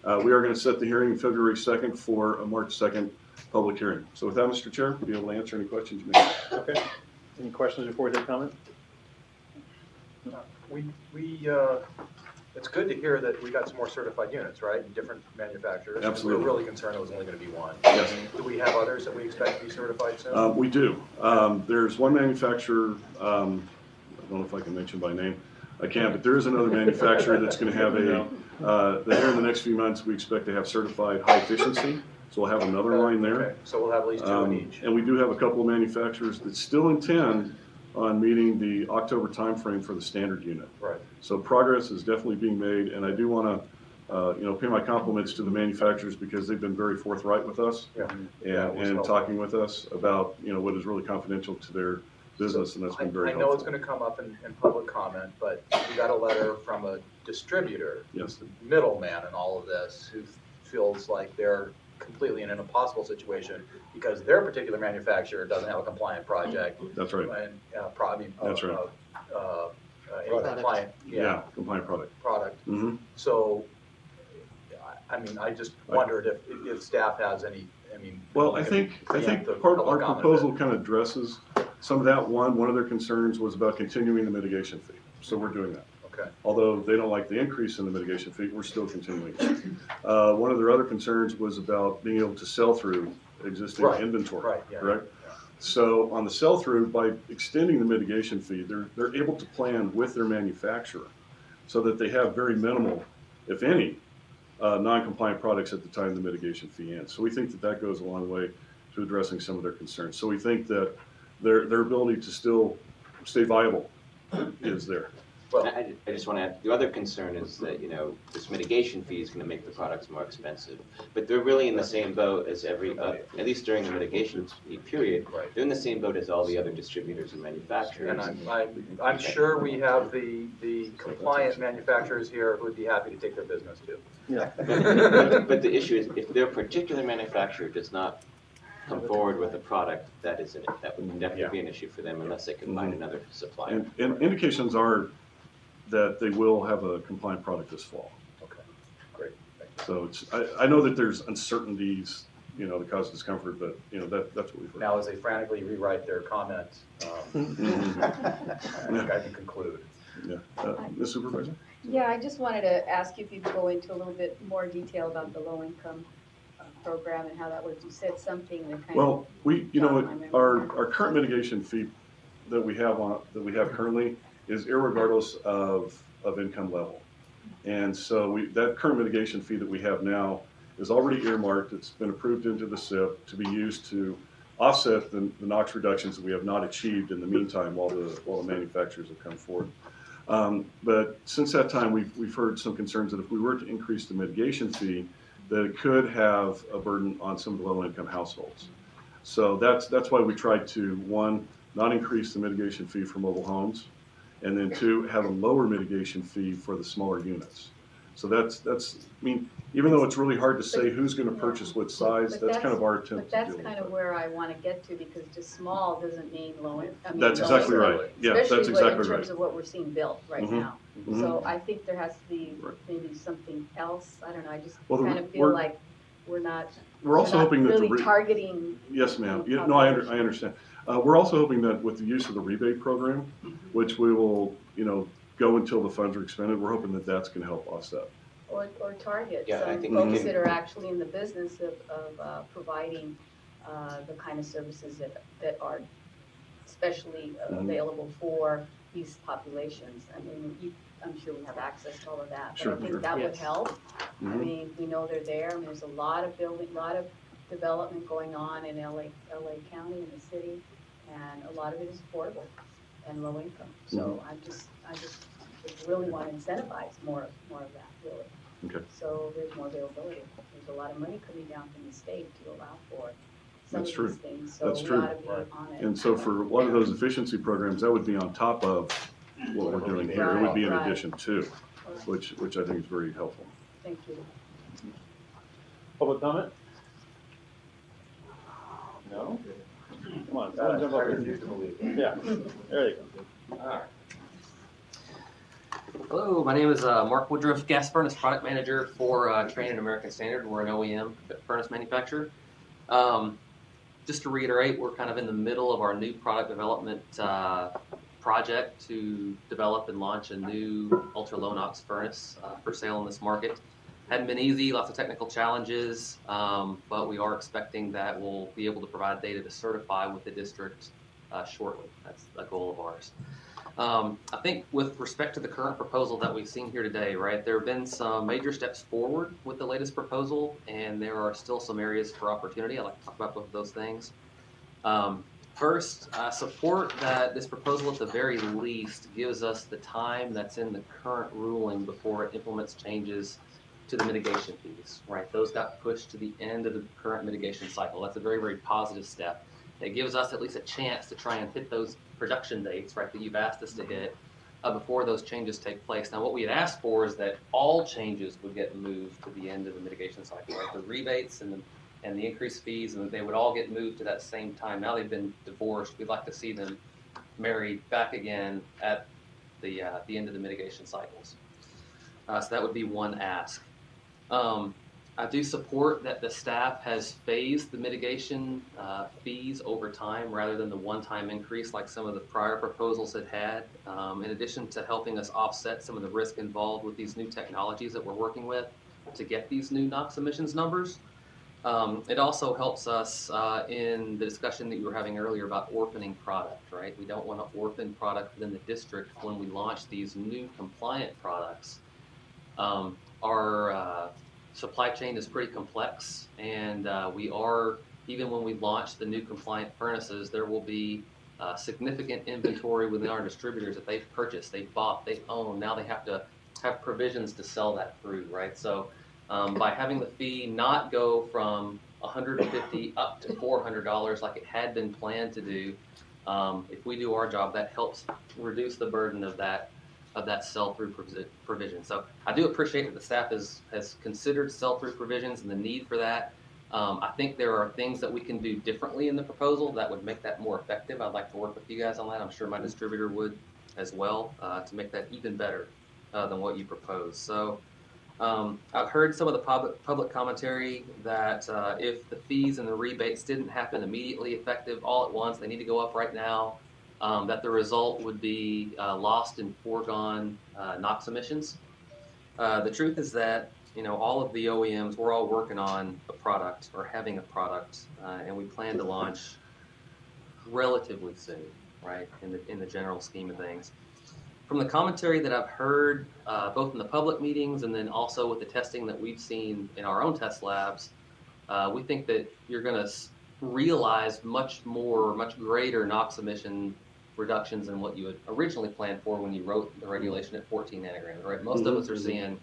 We are going to set the hearing February 2nd for a March 2nd public hearing. So with that, Mr. Chair, we'll be able to answer any questions you may have. Okay. Any questions before we take comment? It's good to hear that we got some more certified units, right? In different manufacturers. Absolutely. We were really concerned it was only going to be one. Yes. Do we have others that we expect to be certified soon? We do. There's one manufacturer, I don't know if I can mention by name. I can't, but there is another manufacturer that's going to have that here in the next few months we expect to have certified high efficiency. So we'll have another line there. Okay. So we'll have at least 2 in each. And we do have a couple of manufacturers that still intend on meeting the October timeframe for the standard unit. Right. So progress is definitely being made, and I do want to pay my compliments to the manufacturers because they've been very forthright with us and talking with us about what is really confidential to their business, and that's been very helpful. I know it's going to come up in public comment, but we got a letter from a distributor, yes, the middleman in all of this, who feels like they're completely in an impossible situation because their particular manufacturer doesn't have a compliant project. That's right. And, That's right. any compliant, Yeah, compliant product. Mm-hmm. So, I mean, I just wondered if staff has any, I mean. Well, I think part of our proposal kind of addresses some of that. One of their concerns was about continuing the mitigation fee. So we're doing that. Okay. Although they don't like the increase in the mitigation fee, we're still continuing. One of their other concerns was about being able to sell through existing inventory. Right, yeah. Correct? Yeah. So on the sell-through, by extending the mitigation fee, they're able to plan with their manufacturer so that they have very minimal, if any, non-compliant products at the time the mitigation fee ends. So we think that goes a long way to addressing some of their concerns. So we think that their ability to still stay viable is there. Well, I just want to add, the other concern is that, this mitigation fee is going to make the products more expensive. But they're really in the same boat as at least during the mitigation fee period, they're in the same boat as all the other distributors and manufacturers. And I'm sure we have the compliant manufacturers here who would be happy to take their business too. Yeah. But the issue is, if their particular manufacturer does not come forward with a product, that would definitely be an issue for them unless they can find another supplier. And indications are that they will have a compliant product this fall. Okay, great. So I know that there's uncertainties, that cause discomfort, but that's what we've heard. Now, as they frantically rewrite their comments, I think I can conclude. Yeah, Ms. Supervisor? Yeah, I just wanted to ask you if you could go into a little bit more detail about the low-income program and how that works. You said something that kind of. Well, our current mitigation fee that we have currently is irregardless of income level. And so that current mitigation fee that we have now is already earmarked. It's been approved into the SIP to be used to offset the NOx reductions that we have not achieved in the meantime while the manufacturers have come forward. But since that time, we've heard some concerns that if we were to increase the mitigation fee, that it could have a burden on some of the low-income households. So that's why we tried to, one, not increase the mitigation fee for mobile homes, and then two, have a lower mitigation fee for the smaller units. So that's even though it's really hard to say who's going to purchase what size, that's kind of our attempt to deal with that. But that's kind of where I want to get to, because just small doesn't mean low. That's exactly right. Yeah, that's exactly right. In terms of what we're seeing built right now. So I think there has to be maybe something else. I don't know. I just kind of feel like we're not. We're also hoping that really targeting. Yes, ma'am. No, I understand. We're also hoping that with the use of the rebate program, which we will, go until the funds are expended, we're hoping that that's going to help offset. Or target some folks that are actually in the business of providing the kind of services that are especially available for these populations. I mean, I'm sure we have access to all of that, but I think that would help. I mean, we know they're there. I mean, there's a lot of development going on in LA County, in the city, and a lot of it is affordable and low income. So I just really want to incentivize more of that, really. Okay. So there's more availability. There's a lot of money coming down from the state to allow for some That's of true. these things. So That's we true. ought to be on it. And so for a lot of those efficiency programs, that would be on top of what we're doing here. It would be in addition to, which I think is very helpful. Thank you. Public comment? No? Come on, someone jump up here. Yeah, there you go. All right. Hello, my name is Mark Woodruff, gas furnace product manager for Trane and American Standard. We're an OEM furnace manufacturer. Just to reiterate, we're kind of in the middle of our new product development project to develop and launch a new ultra-low NOx furnace for sale in this market. Hadn't been easy, lots of technical challenges, but we are expecting that we'll be able to provide data to certify with the district shortly. That's a goal of ours. I think with respect to the current proposal that we've seen here today, right, there have been some major steps forward with the latest proposal, and there are still some areas for opportunity. I'd like to talk about both of those things. First, support that this proposal at the very least gives us the time that's in the current ruling before it implements changes to the mitigation fees, right? Those got pushed to the end of the current mitigation cycle. That's a very, very positive step. It gives us at least a chance to try and hit those production dates, right, that you've asked us to hit before those changes take place. Now, what we had asked for is that all changes would get moved to the end of the mitigation cycle, right? The rebates and and the increased fees, and they would all get moved to that same time. Now they've been divorced. We'd like to see them married back again at the end of the mitigation cycles. So that would be one ask. I do support that the staff has phased the mitigation fees over time rather than the one-time increase like some of the prior proposals had. In addition to helping us offset some of the risk involved with these new technologies that we're working with to get these new NOx emissions numbers, it also helps us in the discussion that you were having earlier about orphaning product, right? We don't want to orphan product within the district when we launch these new compliant products. Our supply chain is pretty complex, and even when we launch the new compliant furnaces, there will be significant inventory within our distributors that they've purchased, they've bought, they own. Now they have to have provisions to sell that through, right? So by having the fee not go from $150 up to $400 like it had been planned to do, if we do our job, that helps reduce the burden of that sell-through provision. So I do appreciate that the staff has considered sell-through provisions and the need for that. I think there are things that we can do differently in the proposal that would make that more effective. I'd like to work with you guys on that. I'm sure my distributor would as well, to make that even better than what you propose. So I've heard some of the public commentary that if the fees and the rebates didn't happen immediately effective all at once, they need to go up right now, that the result would be lost in foregone NOx emissions. The truth is that, all of the OEMs, we're all working on a product or having a product, and we plan to launch relatively soon, right, in the general scheme of things. From the commentary that I've heard, both in the public meetings and then also with the testing that we've seen in our own test labs, we think that you're going to realize much greater NOx emission reductions than what you had originally planned for when you wrote the regulation at 14 nanograms, right? Most of us are seeing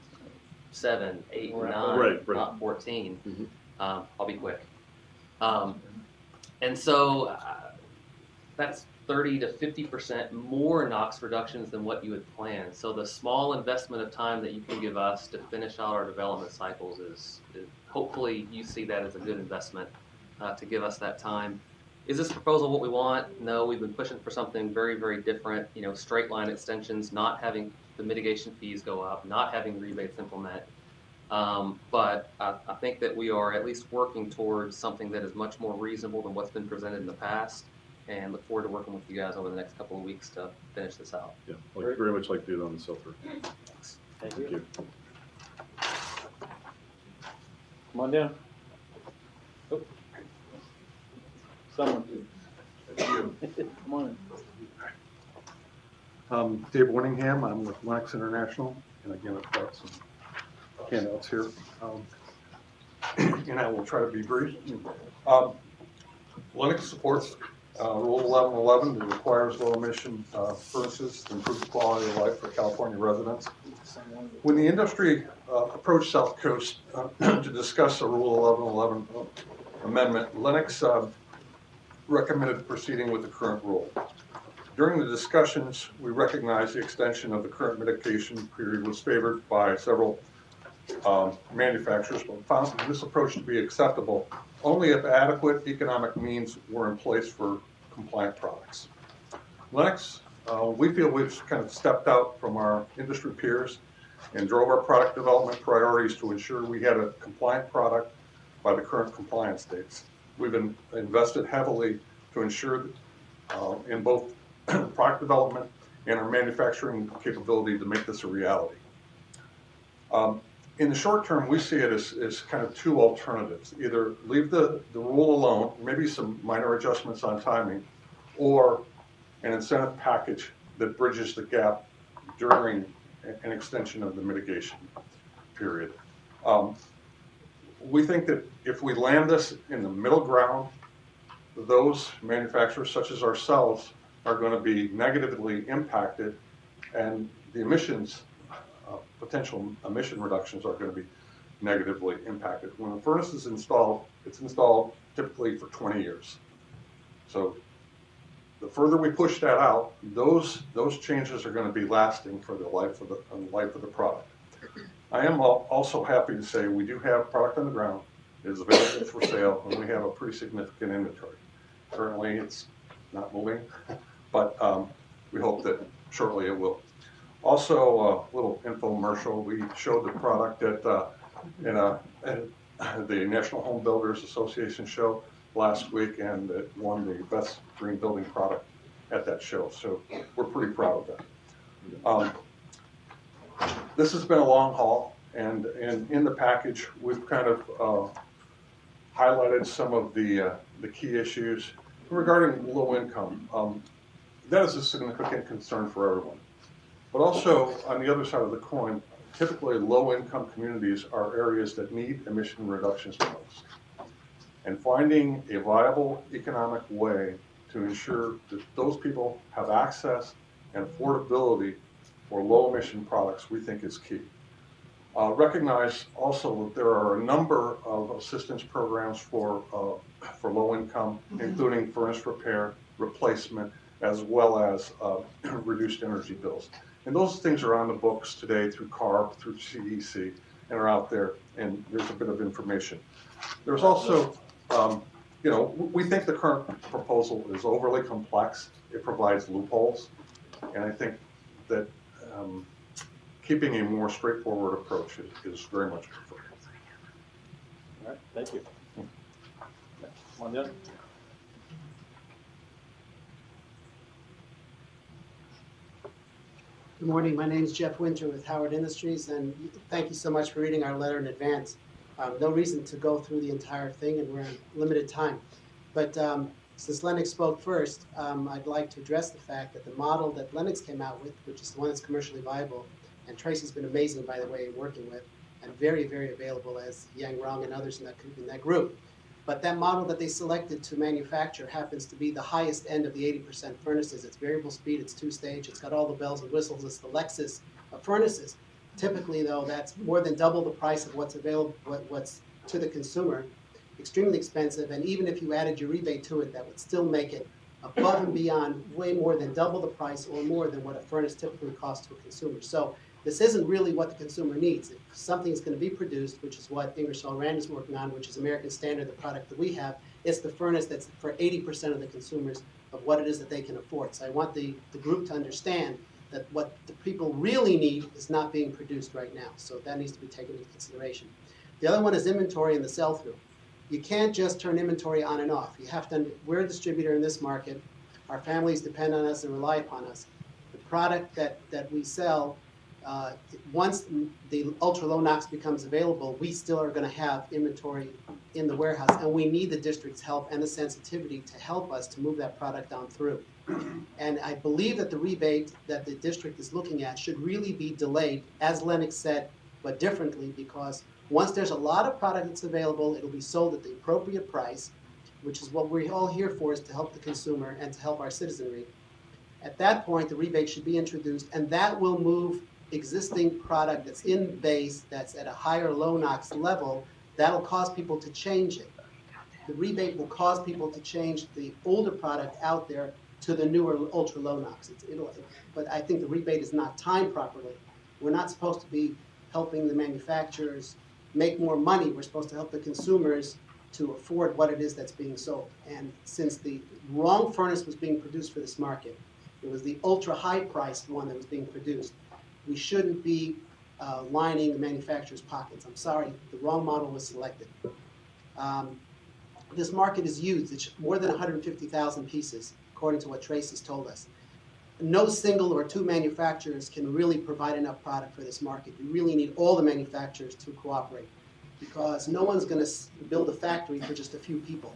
7, 8, 9, right. not 14. I'll be quick. And so that's 30 to 50% more NOx reductions than what you had planned. So the small investment of time that you can give us to finish out our development cycles is hopefully you see that as a good investment to give us that time. Is this proposal what we want? No, we've been pushing for something very, very different. Straight line extensions, not having the mitigation fees go up, not having rebates implement. But I think that we are at least working towards something that is much more reasonable than what's been presented in the past, and look forward to working with you guys over the next couple of weeks to finish this out. Yeah, very much like to do it on the sell-through. Thank you. Come on down. Oh. Someone. Come on in. Dave Winningham, I'm with Lennox International, and again, I've got some handouts here, and I will try to be brief. Lennox supports Rule 1111 that requires low-emission furnaces to improve the quality of life for California residents. When the industry approached South Coast to discuss a Rule 1111 amendment, Lennox recommended proceeding with the current rule. During the discussions, we recognized the extension of the current mitigation period was favored by several manufacturers, but found this approach to be acceptable only if adequate economic means were in place for compliant products. Lennox, we feel we've kind of stepped out from our industry peers and drove our product development priorities to ensure we had a compliant product by the current compliance dates. We've invested heavily to ensure in both product development and our manufacturing capability to make this a reality. In the short term, we see it as kind of two alternatives. Either leave the rule alone, maybe some minor adjustments on timing, or an incentive package that bridges the gap during an extension of the mitigation period. We think that if we land this in the middle ground, those manufacturers such as ourselves are going to be negatively impacted, and the emissions, potential emission reductions are going to be negatively impacted. When a furnace is installed, it's installed typically for 20 years. So the further we push that out, those changes are going to be lasting for the life of the product. I am also happy to say we do have product on the ground. is available for sale, and we have a pretty significant inventory. Currently, it's not moving, but we hope that shortly it will. Also, a little infomercial. We showed the product at the National Home Builders Association show last week, and it won the best green building product at that show. So we're pretty proud of that. This has been a long haul, and in the package, we've kind of highlighted some of the key issues regarding low income. That is a significant concern for everyone. But also, on the other side of the coin, typically low-income communities are areas that need emission reductions the most. And finding a viable economic way to ensure that those people have access and affordability for low-emission products, we think is key. Recognize also that there are a number of assistance programs for low income, including furnace repair, replacement, as well as reduced energy bills. And those things are on the books today through CARB, through CEC, and are out there, and there's a bit of information. There's also, we think the current proposal is overly complex. It provides loopholes, and I think that keeping a more straightforward approach is very much preferred. All right, thank you. Come on down. Good morning. My name is Jeff Winter with Howard Industries, and thank you so much for reading our letter in advance. No reason to go through the entire thing, and we're in limited time. But since Lennox spoke first, I'd like to address the fact that the model that Lennox came out with, which is the one that's commercially viable, and Tracy's been amazing, by the way, working with, and very, very available as Yang Rong and others in that group. But that model that they selected to manufacture happens to be the highest end of the 80% furnaces. It's variable speed, it's two-stage, it's got all the bells and whistles, it's the Lexus of furnaces. Typically, though, that's more than double the price of what's available, what's to the consumer, extremely expensive, and even if you added your rebate to it, that would still make it above and beyond way more than double the price or more than what a furnace typically costs to a consumer. So this isn't really what the consumer needs. If something is going to be produced, which is what Ingersoll Rand is working on, which is American Standard, the product that we have, it's the furnace that's for 80% of the consumers of what it is that they can afford. So I want the group to understand that what the people really need is not being produced right now. So that needs to be taken into consideration. The other one is inventory and the sell-through. You can't just turn inventory on and off. You have to, we're a distributor in this market. Our families depend on us and rely upon us. The product that we sell, once the ultra-low NOx becomes available, we still are going to have inventory in the warehouse, and we need the district's help and the sensitivity to help us to move that product on through. And I believe that the rebate that the district is looking at should really be delayed, as Lennox said, but differently, because once there's a lot of product that's available, it'll be sold at the appropriate price, which is what we're all here for, is to help the consumer and to help our citizenry. At that point, the rebate should be introduced, and that will move existing product that's in base, that's at a higher low NOx level. That'll cause people to change it. The rebate will cause people to change the older product out there to the newer ultra low NOx. But I think the rebate is not timed properly. We're not supposed to be helping the manufacturers make more money. We're supposed to help the consumers to afford what it is that's being sold. And since the wrong furnace was being produced for this market, it was the ultra high priced one that was being produced. We shouldn't be lining the manufacturer's pockets. I'm sorry, the wrong model was selected. This market is used. It's more than 150,000 pieces, according to what Tracy's told us. No single or two manufacturers can really provide enough product for this market. We really need all the manufacturers to cooperate, because no one's going to build a factory for just a few people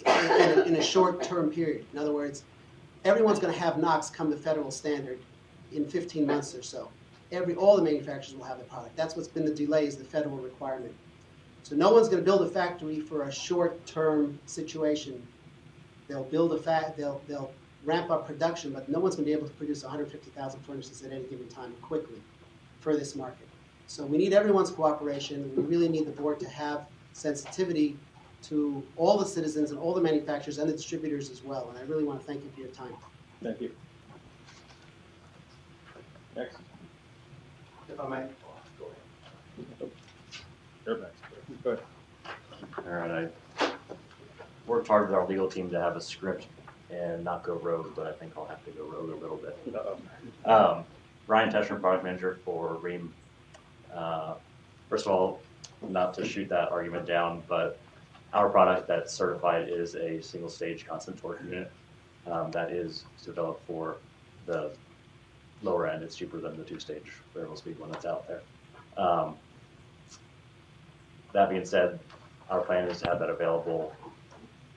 in a short-term period. In other words, everyone's going to have NOx come the federal standard in 15 months or so. All the manufacturers will have the product. That's what's been the delay, is the federal requirement. So no one's going to build a factory for a short-term situation. They'll they'll ramp up production, but no one's going to be able to produce 150,000 furnaces at any given time quickly for this market. So we need everyone's cooperation. We really need the board to have sensitivity to all the citizens and all the manufacturers and the distributors as well. And I really want to thank you for your time. Thank you. Next. If I may. Go ahead. All right, I worked hard with our legal team to have a script and not go rogue, but I think I'll have to go rogue a little bit. Ryan Teschner, product manager for Rheem. First of all, not to shoot that argument down, but our product that's certified is a single stage constant torque unit that is developed for the lower end. It's cheaper than the 2-stage variable speed one that's out there. That being said, our plan is to have that available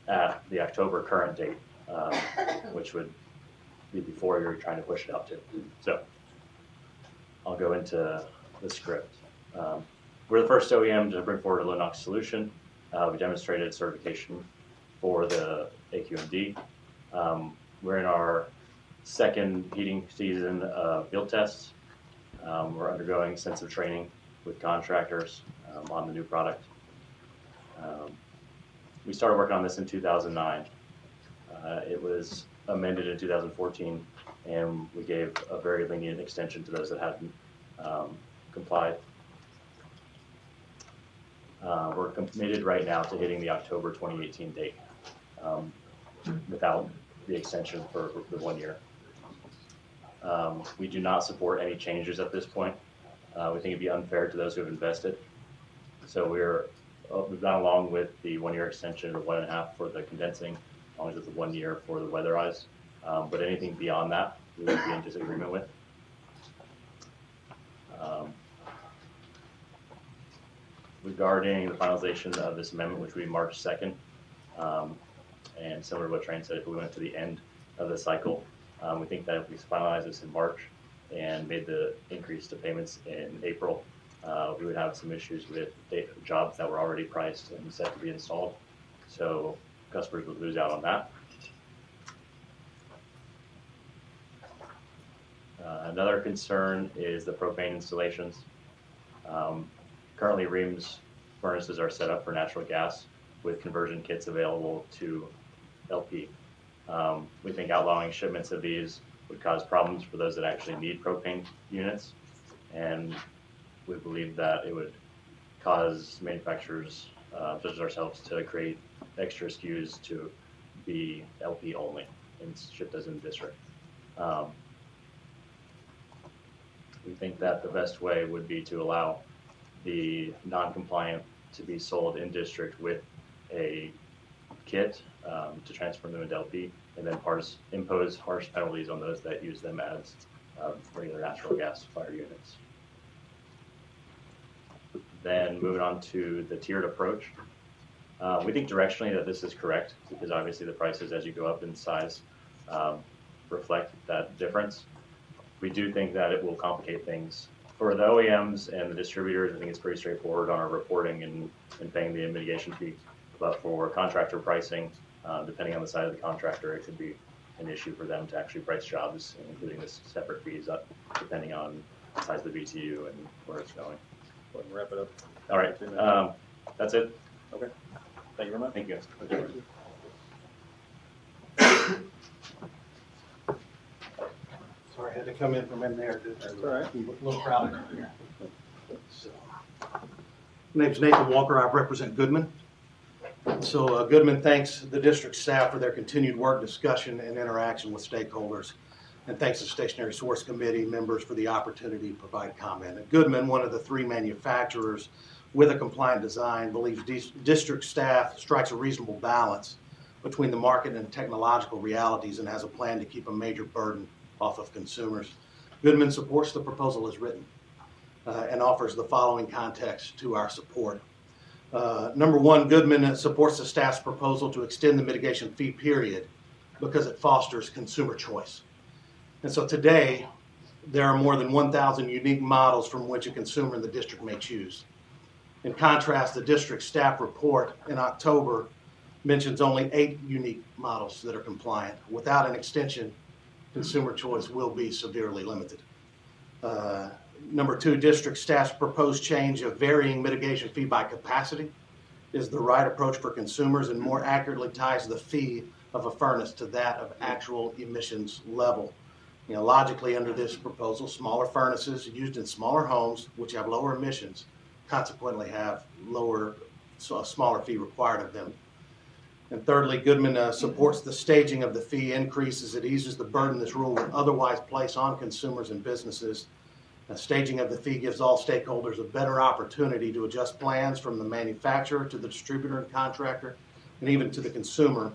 at the October current date, which would be before you're trying to push it out to. So I'll go into the script. We're the first OEM to bring forward a low NOx solution. We demonstrated certification for the SCAQMD. We're in our second heating season of field tests. We're undergoing extensive training with contractors on the new product. We started working on this in 2009. It was amended in 2014, and we gave a very lenient extension to those that hadn't complied. We're committed right now to hitting the October 2018 date without the extension for the 1 year. We do not support any changes at this point. We think it'd be unfair to those who have invested. So we've gone along with the 1 year extension or 1.5 for the condensing, as long as it's the 1 year for the weatherized. But anything beyond that, we would be in disagreement with. Regarding the finalization of this amendment, which will be March 2nd, and similar to what Train said, if we went to the end of the cycle, we think that if we finalize this in March and made the increase to payments in April, we would have some issues with jobs that were already priced and set to be installed. So customers would lose out on that. Another concern is the propane installations. Currently, Rheem's furnaces are set up for natural gas with conversion kits available to LP. We think outlawing shipments of these would cause problems for those that actually need propane units, and we believe that it would cause manufacturers such as ourselves to create extra SKUs to be LP only and ship those in the district. We think that the best way would be to allow the non-compliant to be sold in district with a kit to transfer them into LP, and then impose harsh penalties on those that use them as regular natural gas fire units. Then moving on to the tiered approach. We think directionally that this is correct, because obviously the prices as you go up in size reflect that difference. We do think that it will complicate things. For the OEMs and the distributors, I think it's pretty straightforward on our reporting and paying the mitigation fee. But for contractor pricing, depending on the size of the contractor, it could be an issue for them to actually price jobs, including this separate fees up, depending on the size of the BTU and where it's going. Go ahead and wrap it up. All right, that's it. Okay. Thank you very much. Thank you, guys. Thank you. Sorry, I had to come in from in there. That's all right. A little crowded in here. So, my name's Nathan Walker. I represent Goodman. So Goodman thanks the district staff for their continued work, discussion, and interaction with stakeholders. And thanks to Stationary Source Committee members for the opportunity to provide comment. At Goodman, one of the 3 manufacturers with a compliant design, believes district staff strikes a reasonable balance between the market and technological realities and has a plan to keep a major burden off of consumers. Goodman supports the proposal as written and offers the following context to our support. Number 1, Goodman supports the staff's proposal to extend the mitigation fee period because it fosters consumer choice. And so today, there are more than 1,000 unique models from which a consumer in the district may choose. In contrast, the district staff report in October mentions only 8 unique models that are compliant. Without an extension, consumer choice will be severely limited. Number 2, district staff's proposed change of varying mitigation fee by capacity is the right approach for consumers and more accurately ties the fee of a furnace to that of actual emissions level. You know, logically under this proposal, smaller furnaces used in smaller homes which have lower emissions consequently have lower a smaller fee required of them. And thirdly, Goodman supports the staging of the fee increase as it eases the burden this rule would otherwise place on consumers and businesses. Staging of the fee gives all stakeholders a better opportunity to adjust plans from the manufacturer to the distributor and contractor, and even to the consumer,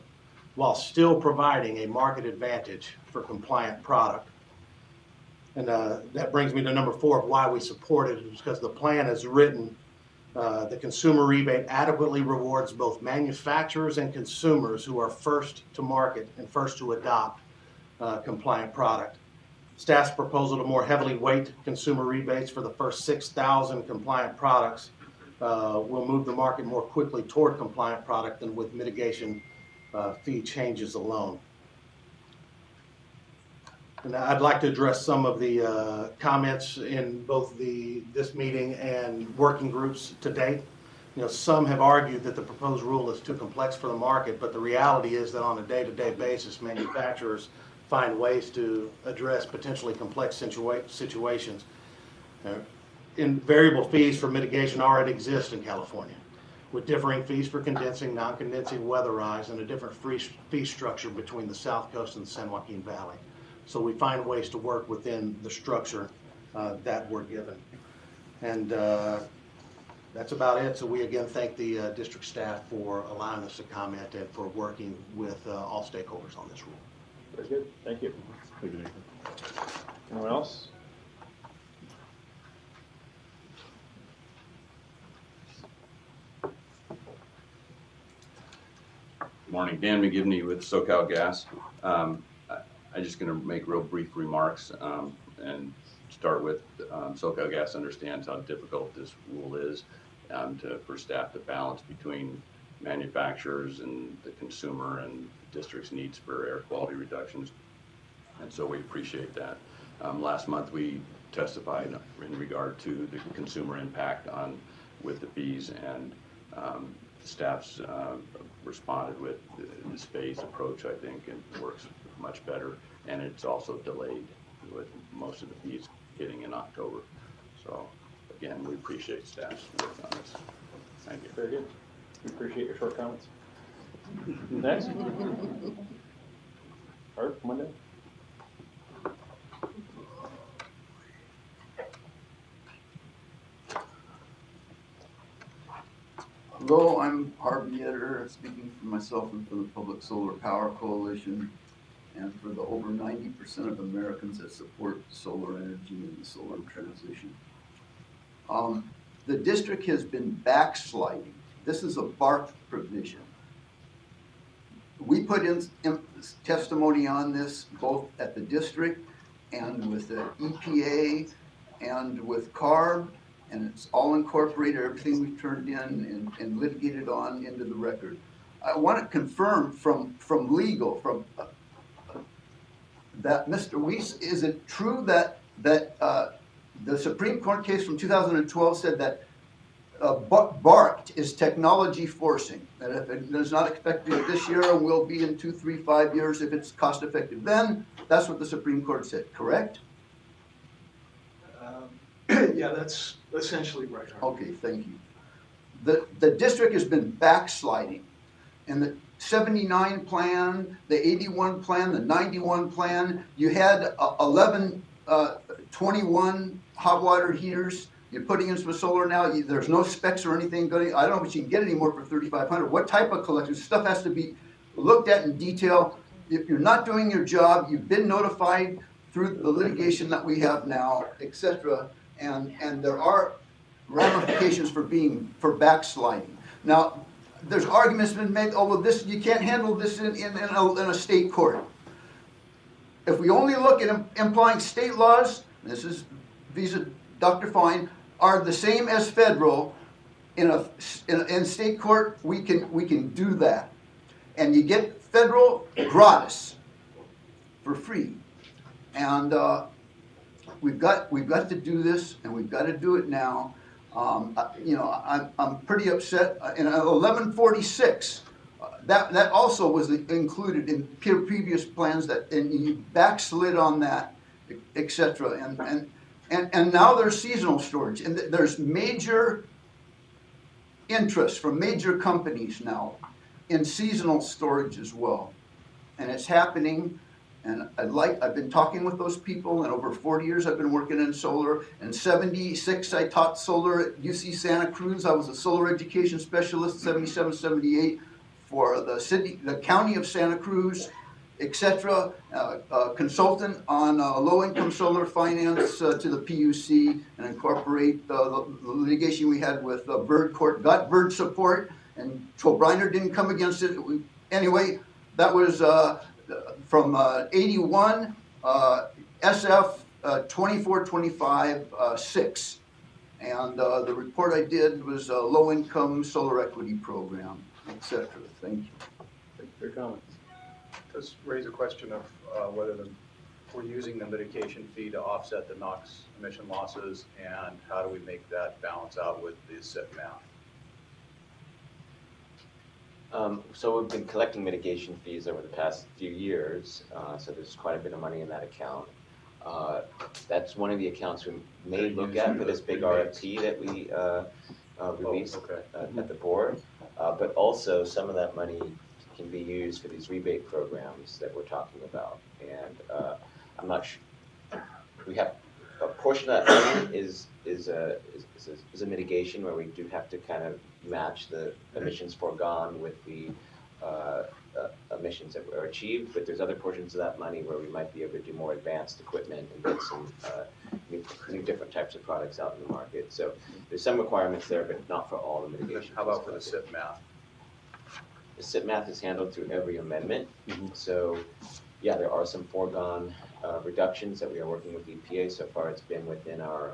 while still providing a market advantage for compliant product. And that brings me to number 4 of why we support it, is because the plan is written. The consumer rebate adequately rewards both manufacturers and consumers who are first to market and first to adopt compliant product. Staff's proposal to more heavily weight consumer rebates for the first 6,000 compliant products will move the market more quickly toward compliant product than with mitigation fee changes alone. And I'd like to address some of the comments in both this meeting and working groups to date. Some have argued that the proposed rule is too complex for the market, but the reality is that on a day-to-day basis, manufacturers find ways to address potentially complex situations. Variable fees for mitigation already exist in California, with differing fees for condensing, non-condensing, weatherized, and a different fee structure between the South Coast and the San Joaquin Valley. So we find ways to work within the structure that we're given. And that's about it. So we again thank the district staff for allowing us to comment and for working with all stakeholders on this rule. Very good. Thank you. Thank you, Nathan. Anyone else? Good morning. Dan McGivney with SoCal Gas. I'm just going to make real brief remarks and start with SoCal Gas understands how difficult this rule is for staff to balance between manufacturers and the consumer and the district's needs for air quality reductions. And so we appreciate that. Last month we testified in regard to the consumer impact with the fees, and staff's responded with this phased approach, I think, and works much better. And it's also delayed with most of the fees hitting in October. So again, we appreciate staff's work on this. Thank you. Very good. We appreciate your short comments. Next. Art, come on down. Hello, I'm Harvey Etter, speaking for myself and for the Public Solar Power Coalition, and for the over 90% of Americans that support solar energy and the solar transition. The district has been backsliding. This is a BART provision. We put in testimony on this both at the district and with the EPA and with CARB, and it's all incorporated, everything we've turned in and litigated on into the record. I want to confirm from legal, that Mr. Weiss, is it true that the Supreme Court case from 2012 said that BART is technology forcing, that if it is not expected this year, it will be in 2, 3, 5 years if it's cost effective. Then that's what the Supreme Court said, correct? Yeah, that's essentially right. Okay, thank you. The district has been backsliding. And the 79 plan, the 81 plan, the 91 plan, you had 21 hot water heaters. You're putting in some solar now. There's no specs or anything going. I don't know if you can get any more for $3,500. What type of collection? Stuff has to be looked at in detail. If you're not doing your job, you've been notified through the litigation that we have now, etc. And there are ramifications for backsliding. Now, there's arguments been made. Oh, well, this you can't handle this in a state court. If we only look at implying state laws, this is Visa Dr. Fine, are the same as federal. In state court, we can do that, and you get federal gratis for free, and we've got to do this, and we've got to do it now. I'm pretty upset. In 1146, that also was included in previous plans and you backslid on that, etc. And now there's seasonal storage, and there's major interest from major companies now in seasonal storage as well. And it's happening, and I've been talking with those people, and over 40 years I've been working in solar. In 76 I taught solar at UC Santa Cruz. I was a solar education specialist, 77, 78 for the county of Santa Cruz, etc. Consultant on low-income solar finance to the PUC, and incorporate the litigation we had with Bird Court, got Bird support, and Briner didn't come against it. Anyway, that was from 81 SF 2425-6. And the report I did was a low-income solar equity program, etc. Thank you. Your comments? Does raise a question of whether we're using the mitigation fee to offset the NOx emission losses, and how do we make that balance out with the SIP math? So we've been collecting mitigation fees over the past few years, so there's quite a bit of money in that account. That's one of the accounts we may look at for this big RFP that we released at the board, but also some of that money can be used for these rebate programs that we're talking about. And I'm not sure, we have a portion of that money is a mitigation where we do have to kind of match the emissions foregone with the emissions that were achieved, but there's other portions of that money where we might be able to do more advanced equipment and get some new different types of products out in the market. So there's some requirements there, but not for all the mitigation. How about for the SIP math? The SIP math is handled through every amendment. So yeah, there are some foregone reductions that we are working with EPA. So far it's been within our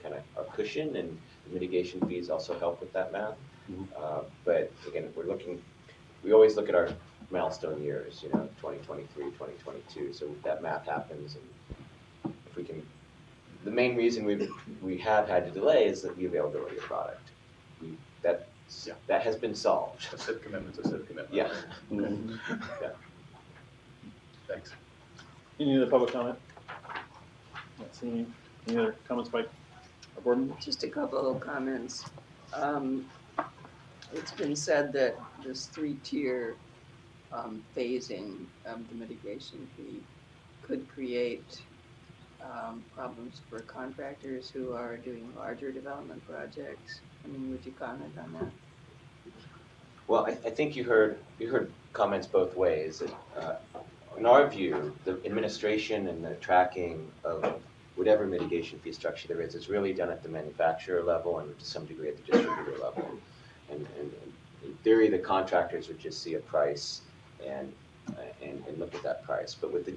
kind of our cushion, and the mitigation fees also help with that math. But again, we always look at our milestone years, 2023, 2022. So that math happens, and if we can, the main reason we have had to delay is that the availability of product. That has been solved. A SIP commitment's a SIP commitment. Yeah. Yeah. Thanks. Any other public comment? Not seeing any other comments by our board members? Just a couple of comments. It's been said that this three-tier phasing of the mitigation fee could create problems for contractors who are doing larger development projects. I mean, would you comment on that? Well, I think you heard comments both ways. In our view, the administration and the tracking of whatever mitigation fee structure there is really done at the manufacturer level and to some degree at the distributor level. And in theory, the contractors would just see a price and look at that price. But with the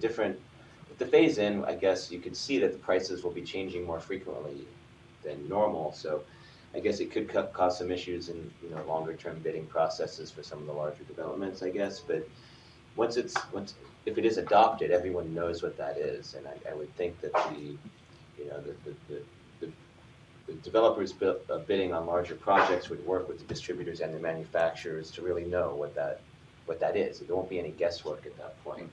phase-in, I guess you could see that the prices will be changing more frequently than normal. So I guess it could cause some issues in longer-term bidding processes for some of the larger developments, I guess. But if it is adopted, everyone knows what that is, and I would think that the developers bidding on larger projects would work with the distributors and the manufacturers to really know what that is. There won't be any guesswork at that point.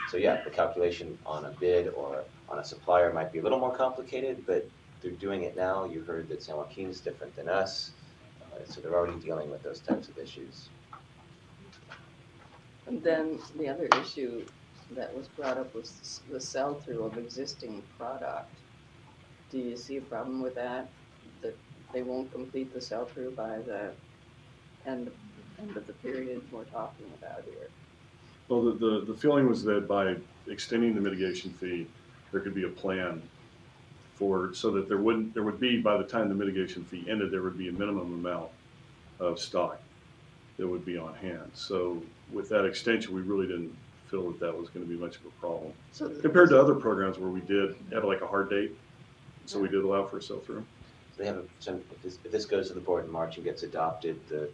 So yeah, the calculation on a bid or on a supplier might be a little more complicated, but they're doing it now. You heard that San Joaquin is different than us, so they're already dealing with those types of issues. And then the other issue that was brought up was the sell-through of existing product. Do you see a problem with that? That they won't complete the sell-through by the end of the period we're talking about here? Well, the feeling was that by extending the mitigation fee, there could be a plan so that there would be, by the time the mitigation fee ended, there would be a minimum amount of stock that would be on hand. So with that extension, we really didn't feel that was going to be much of a problem. So compared to other programs where we did have like a hard date, so we did allow for a sell-through. So they have if this goes to the board in March and gets adopted, the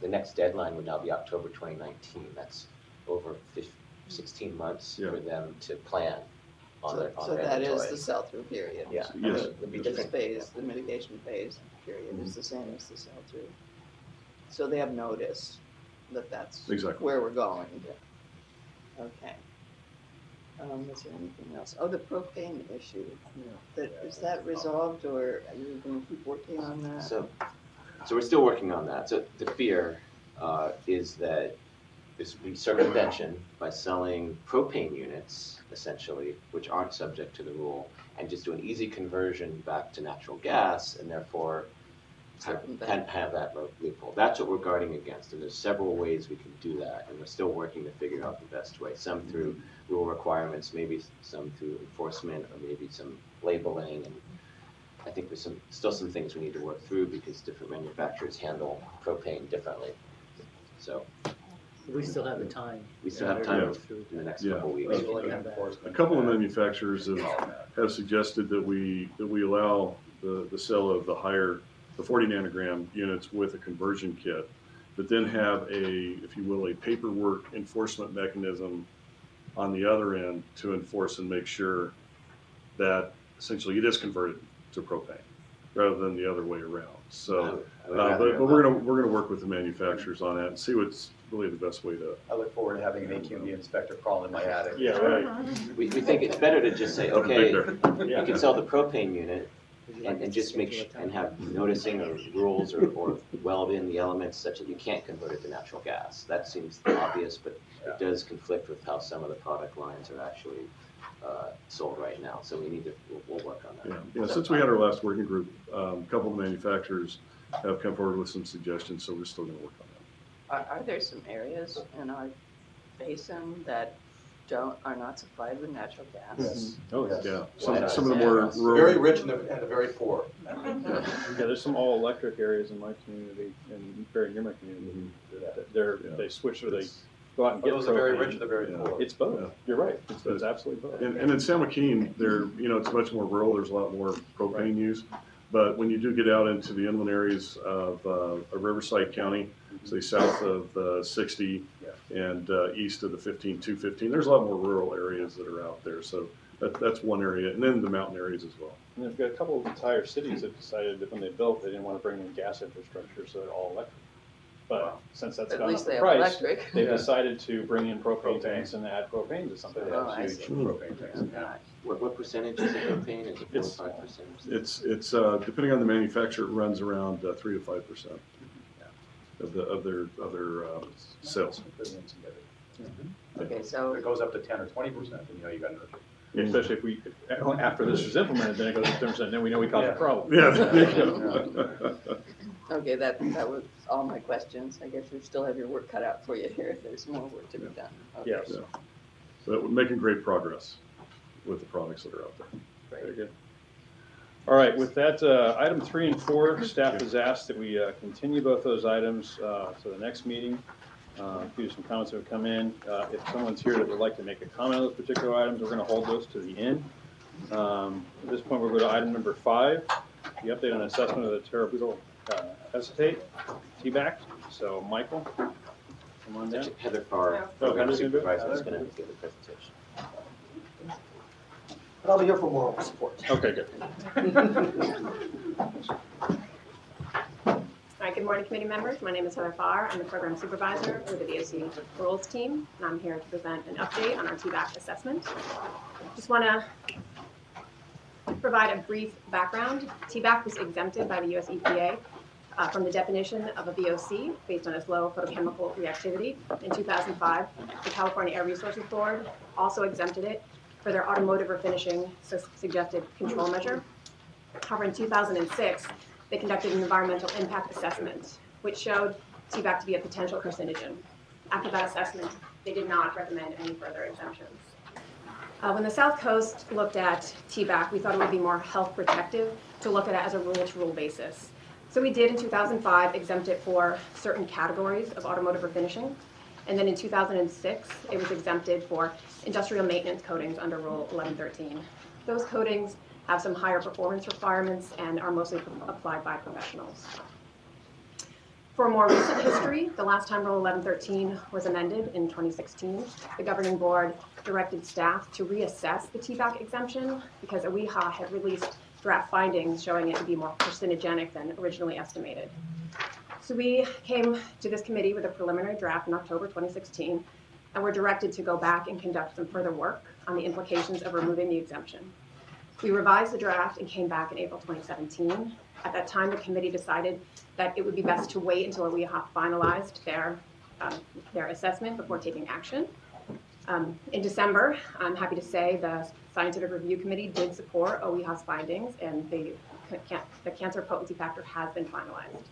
next deadline would now be October 2019. That's over 16 months for them to plan on their So that is the sell-through period. Yeah. Yes. The mitigation phase period is the same as the sell-through. So they have notice that that's where we're going. Okay. Is there anything else? Oh, the propane issue. Is that resolved, or are you going to keep working on that? So So we're still working on that. So the fear is that this will be circumvention by selling propane units, essentially, which aren't subject to the rule, and just do an easy conversion back to natural gas, and therefore have that loophole. That's what we're guarding against, and there's several ways we can do that, and we're still working to figure out the best way. Some through rule requirements, maybe some through enforcement, or maybe some labeling. And I think there's still some things we need to work through because different manufacturers handle propane differently. So we still have the time. We still have time in the next couple of weeks. A couple of manufacturers have suggested that we allow the sale of the 40 nanogram units with a conversion kit, but then have if you will, a paperwork enforcement mechanism on the other end to enforce and make sure that essentially it is converted to propane rather than the other way around. So, but we're gonna work with the manufacturers on that and see what's really the best way to. I look forward to having an AQMD inspector crawl in my attic. Yeah, right. We think it's better to just say, okay, you can sell the propane unit and just and have noticing or rules or weld in the elements such that you can't convert it to natural gas. That seems obvious, but it does conflict with how some of the product lines are actually sold right now. So we'll work on that. Yeah. Since we had our last working group, a couple of manufacturers have come forward with some suggestions, so we're still going to work on that. Are there some areas in our basin that are not supplied with natural gas? Yes. Oh, yeah. Some of the more rural, very rich and the very poor. Yeah, there's some all-electric areas in my community and very near my community. They switch or they go out and get those are very rich, they're very poor. It's both. You're right. It's absolutely both. And in San Joaquin, it's much more rural. There's a lot more propane use. But when you do get out into the inland areas of Riverside County, say south of 60 and east of the 215, there's a lot more rural areas that are out there. So that's one area, and then the mountain areas as well. And they've got a couple of entire cities that decided that when they built, they didn't want to bring in gas infrastructure, so they're all electric. But since that's gone up the price, they've decided to bring in propane tanks and add propane to something. Huge propane tanks. What percentage is the propane? Is it 4 or 5%? It's depending on the manufacturer, it runs around 3 to 5% of their sales. Okay, so if it goes up to 10 or 20%, then you got another. Especially after this is implemented, then it goes to 10%. Then we know we caused a problem. Okay, that was all my questions. I guess you still have your work cut out for you here. There's more work to be done. Okay. Yes. But we're making great progress with the products that are out there. Very good. All right, with that, item 3 and 4, staff has asked that we continue both those items to the next meeting. Due to some comments that have come in. If someone's here that would like to make a comment on those particular items, we're going to hold those to the end. At this point, we'll go to item number 5, the update on assessment of the terrabutyl acetate, TBAC. So, Michael, come on down. Heather Farr, Heather's supervisor, is going to give the presentation. But I'll be here for moral support. Okay, good. All right, good morning, committee members. My name is Heather Farr. I'm the program supervisor with the VOC rules team, and I'm here to present an update on our TBAC assessment. Just want to provide a brief background. TBAC was exempted by the US EPA from the definition of a VOC based on its low photochemical reactivity. In 2005, the California Air Resources Board also exempted it for their automotive refinishing suggested control measure. However, in 2006, they conducted an environmental impact assessment, which showed TBAC to be a potential carcinogen. After that assessment, they did not recommend any further exemptions. When the South Coast looked at TBAC, we thought it would be more health protective to look at it as a rule-to-rule basis. So we did in 2005 exempt it for certain categories of automotive refinishing. And then in 2006, it was exempted for industrial maintenance coatings under Rule 1113. Those coatings have some higher performance requirements and are mostly applied by professionals. For more recent history, the last time Rule 1113 was amended in 2016, the governing board directed staff to reassess the TBAC exemption because OEHA had released draft findings showing it to be more carcinogenic than originally estimated. So we came to this committee with a preliminary draft in October 2016, and were directed to go back and conduct some further work on the implications of removing the exemption. We revised the draft and came back in April 2017. At that time, the committee decided that it would be best to wait until OEHA finalized their assessment before taking action. In December, I'm happy to say the Scientific Review Committee did support OEHA's findings, and the cancer potency factor has been finalized.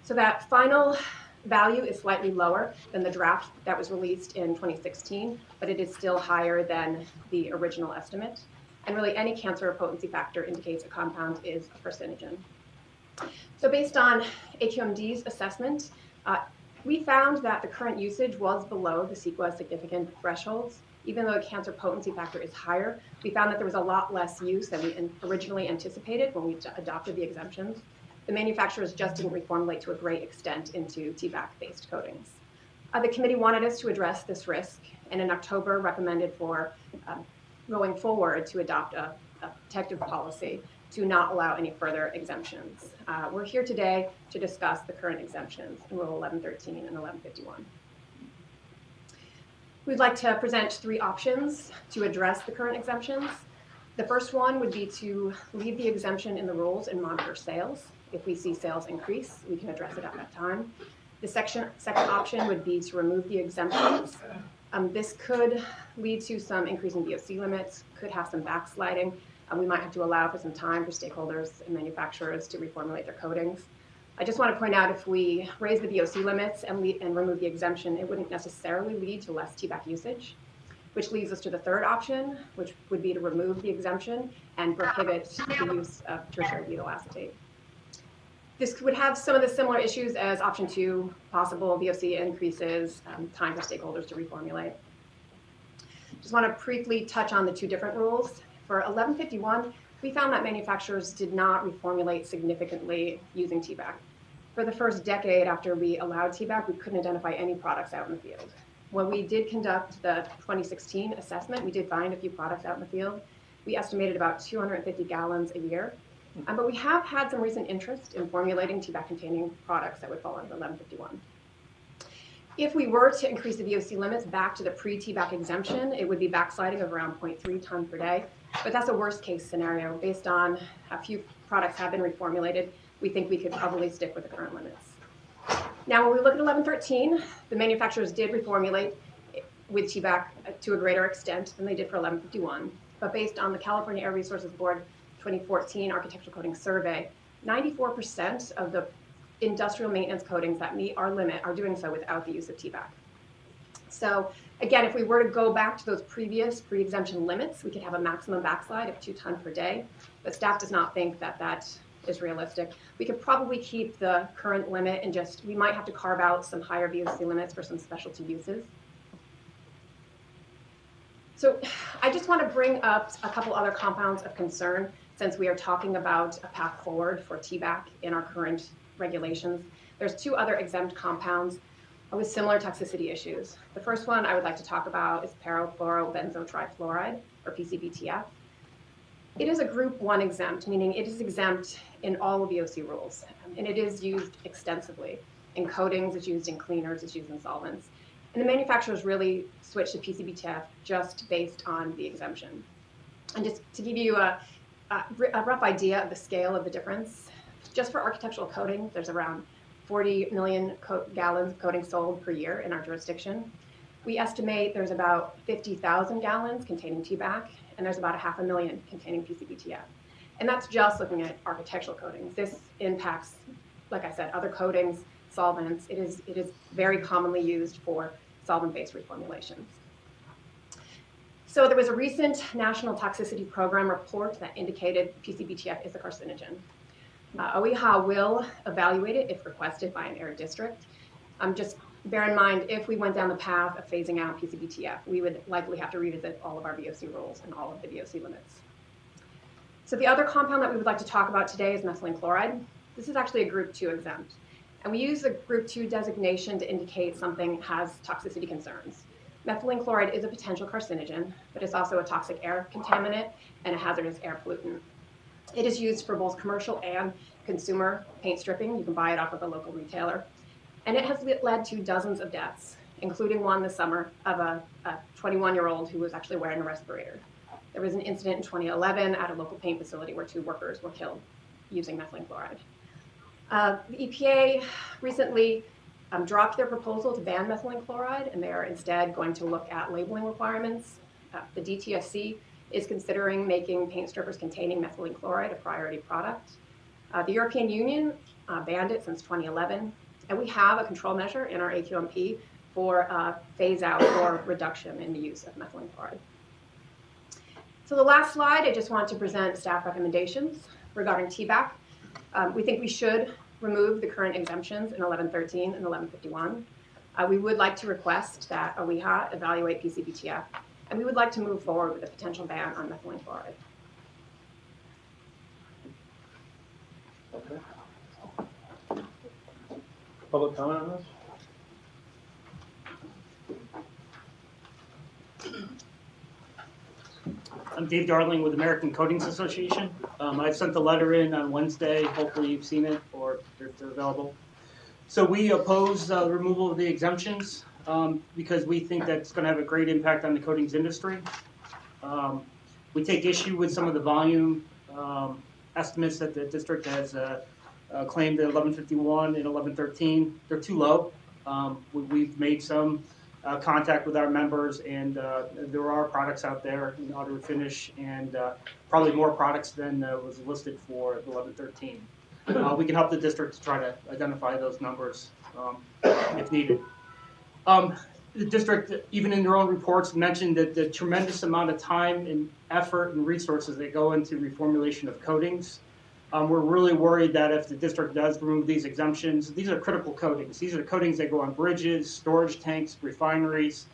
So that final value is slightly lower than the draft that was released in 2016, but it is still higher than the original estimate. And really, any cancer potency factor indicates a compound is a carcinogen. So based on AQMD's assessment, we found that the current usage was below the CEQA significant thresholds. Even though the cancer potency factor is higher, we found that there was a lot less use than we originally anticipated when we adopted the exemptions. The manufacturers just didn't reformulate to a great extent into TVAC-based coatings. The committee wanted us to address this risk, and in October recommended for going forward to adopt a protective policy to not allow any further exemptions. We're here today to discuss the current exemptions in Rule 1113 and 1151. We'd like to present 3 options to address the current exemptions. The first one would be to leave the exemption in the rules and monitor sales. If we see sales increase, we can address it at that time. The second option would be to remove the exemptions. This could lead to some increase in VOC limits, could have some backsliding. We might have to allow for some time for stakeholders and manufacturers to reformulate their coatings. I just want to point out if we raise the VOC limits and remove the exemption, it wouldn't necessarily lead to less TVAC usage, which leads us to the third option, which would be to remove the exemption and prohibit the use of tertiary butyl acetate. This would have some of the similar issues as option 2, possible VOC increases, time for stakeholders to reformulate. Just want to briefly touch on the 2 different rules. For 1151, we found that manufacturers did not reformulate significantly using TVAC. For the first decade after we allowed TVAC, we couldn't identify any products out in the field. When we did conduct the 2016 assessment, we did find a few products out in the field. We estimated about 250 gallons a year. But we have had some recent interest in formulating TVAC-containing products that would fall under 1151. If we were to increase the VOC limits back to the pre-TVAC exemption, it would be backsliding of around 0.3 ton per day. But that's a worst-case scenario. Based on a few products have been reformulated, we think we could probably stick with the current limits. Now, when we look at 1113, the manufacturers did reformulate with TVAC to a greater extent than they did for 1151. But based on the California Air Resources Board 2014 Architectural Coating Survey, 94% of the industrial maintenance coatings that meet our limit are doing so without the use of TVAC. So again, if we were to go back to those previous pre-exemption limits, we could have a maximum backslide of 2 ton per day. But staff does not think that that is realistic. We could probably keep the current limit and we might have to carve out some higher VOC limits for some specialty uses. So I just want to bring up a couple other compounds of concern since we are talking about a path forward for TVAC in our current regulations. There's 2 other exempt compounds with similar toxicity issues. The first one I would like to talk about is parafluorobenzotrifluoride, or PCBTF. It is a group 1 exempt, meaning it is exempt in all of VOC rules, and it is used extensively. In coatings, it's used in cleaners, it's used in solvents. And the manufacturers really switched to PCBTF just based on the exemption. And just to give you a rough idea of the scale of the difference, just for architectural coatings, there's around 40 million gallons of coating sold per year in our jurisdiction. We estimate there's about 50,000 gallons containing TVAC, and there's about 500,000 containing PCBTF. And that's just looking at architectural coatings. This impacts, like I said, other coatings, solvents. It is very commonly used for solvent-based reformulations. So there was a recent National Toxicity Program report that indicated PCBTF is a carcinogen. OEHA will evaluate it if requested by an air district. Just bear in mind, if we went down the path of phasing out PCBTF, we would likely have to revisit all of our VOC rules and all of the VOC limits. So the other compound that we would like to talk about today is methylene chloride. This is actually a group 2 exempt. And we use the group 2 designation to indicate something has toxicity concerns. Methylene chloride is a potential carcinogen, but it's also a toxic air contaminant and a hazardous air pollutant. It is used for both commercial and consumer paint stripping. You can buy it off of a local retailer. And it has led to dozens of deaths, including one this summer of a 21-year-old who was actually wearing a respirator. There was an incident in 2011 at a local paint facility where 2 workers were killed using methylene chloride. The EPA recently dropped their proposal to ban methylene chloride, and they are instead going to look at labeling requirements. The DTSC is considering making paint strippers containing methylene chloride a priority product. The European Union banned it since 2011, and we have a control measure in our AQMP for phase out or reduction in the use of methylene chloride. So the last slide, I just want to present staff recommendations regarding TBAC. We think we should remove the current exemptions in 1113 and 1151. We would like to request that OEHA evaluate PCBTF, and we would like to move forward with a potential ban on methylene chloride. Okay. Public comment on this? I'm Dave Darling with American Coatings Association. I sent the letter in on Wednesday. Hopefully you've seen it or if they're available. So we oppose the removal of the exemptions because we think that's going to have a great impact on the coatings industry. We take issue with some of the volume estimates that the district has claimed at 1151 and 1113. They're too low. We've made some contact with our members, and there are products out there in auto refinish, and probably more products than was listed for 1113. We can help the district to try to identify those numbers if needed. The district, even in their own reports, mentioned that the tremendous amount of time and effort and resources that go into reformulation of coatings. We're really worried that if the district does remove these exemptions, these are critical coatings. These are coatings that go on bridges, storage tanks, refineries,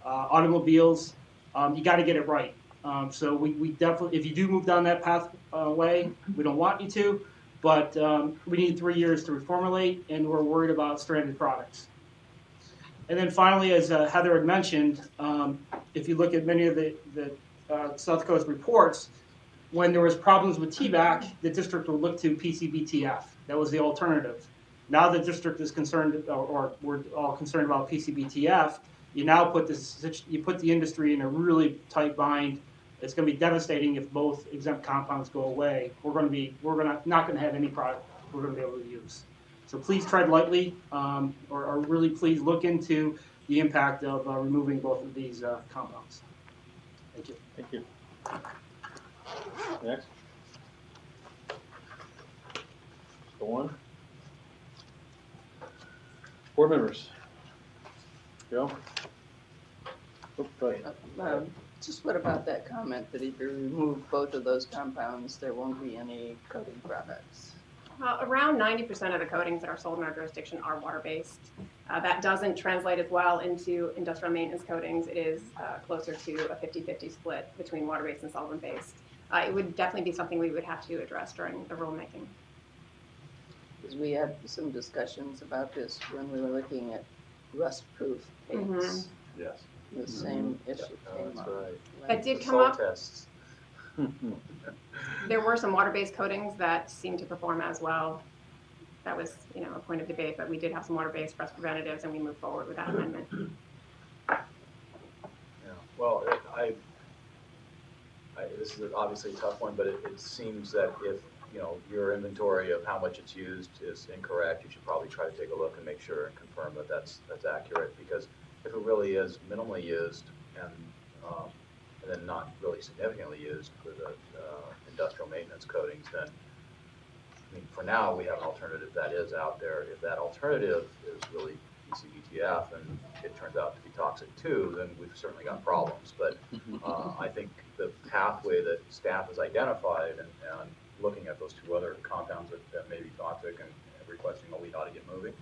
automobiles. You got to get it right. So we definitely, if you do move down that pathway, we don't want you to, but we need 3 years to reformulate, and we're worried about stranded products. And then finally, as Heather had mentioned, if you look at many of the South Coast reports, when there was problems with TBAC, the district would look to PCBTF. That was the alternative. Now the district is concerned, or we're all concerned about PCBTF. You now put the industry in a really tight bind. It's going to be devastating if both exempt compounds go away. Not going to have any product we're going to be able to use. So please tread lightly, or really please look into the impact of removing both of these compounds. Thank you. Thank you. Next. Go on. Board members. Joe? Oh, go ahead. Just what about that comment that if you remove both of those compounds, there won't be any coating products? Around 90% of the coatings that are sold in our jurisdiction are water-based. That doesn't translate as well into industrial maintenance coatings. It is closer to a 50-50 split between water-based and solvent-based. It would definitely be something we would have to address during the rulemaking. Because we had some discussions about this when we were looking at rust-proof paints. Mm-hmm. Yes. The same issue came up. Right. That did come up. Tests. There were some water-based coatings that seemed to perform as well. That was, a point of debate, but we did have some water-based rust preventatives, and we moved forward with that amendment. Yeah. Well, this is obviously a tough one, but it seems that if your inventory of how much it's used is incorrect, you should probably try to take a look and make sure and confirm that that's accurate. Because if it really is minimally used and then not really significantly used for the industrial maintenance coatings, then for now we have an alternative that is out there. If that alternative is really PCBTF and it turns out to be toxic too, then we've certainly got problems. But I think the pathway that staff has identified and looking at those 2 other compounds that may be toxic and requesting OEHA to get moving,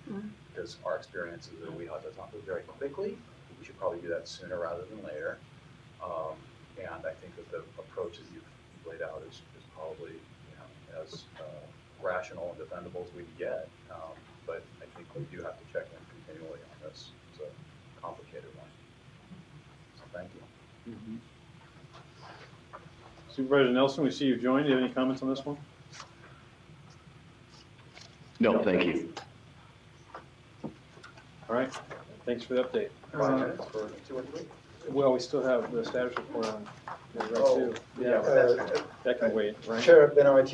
because our experience is that OEHA does not move very quickly. We should probably do that sooner rather than later. And I think that the approach that you've laid out is probably as rational and defendable as we can get. But I think we do have to check in continually on this. It's a complicated one. So thank you. Mm-hmm. Supervisor Nelson, we see you joined. Do you have any comments on this one? No, thank you. All right. Thanks for the update. 5 minutes for 2 or 3? Well, we still have the status report on Yeah, that can wait, right? Chair Benoit,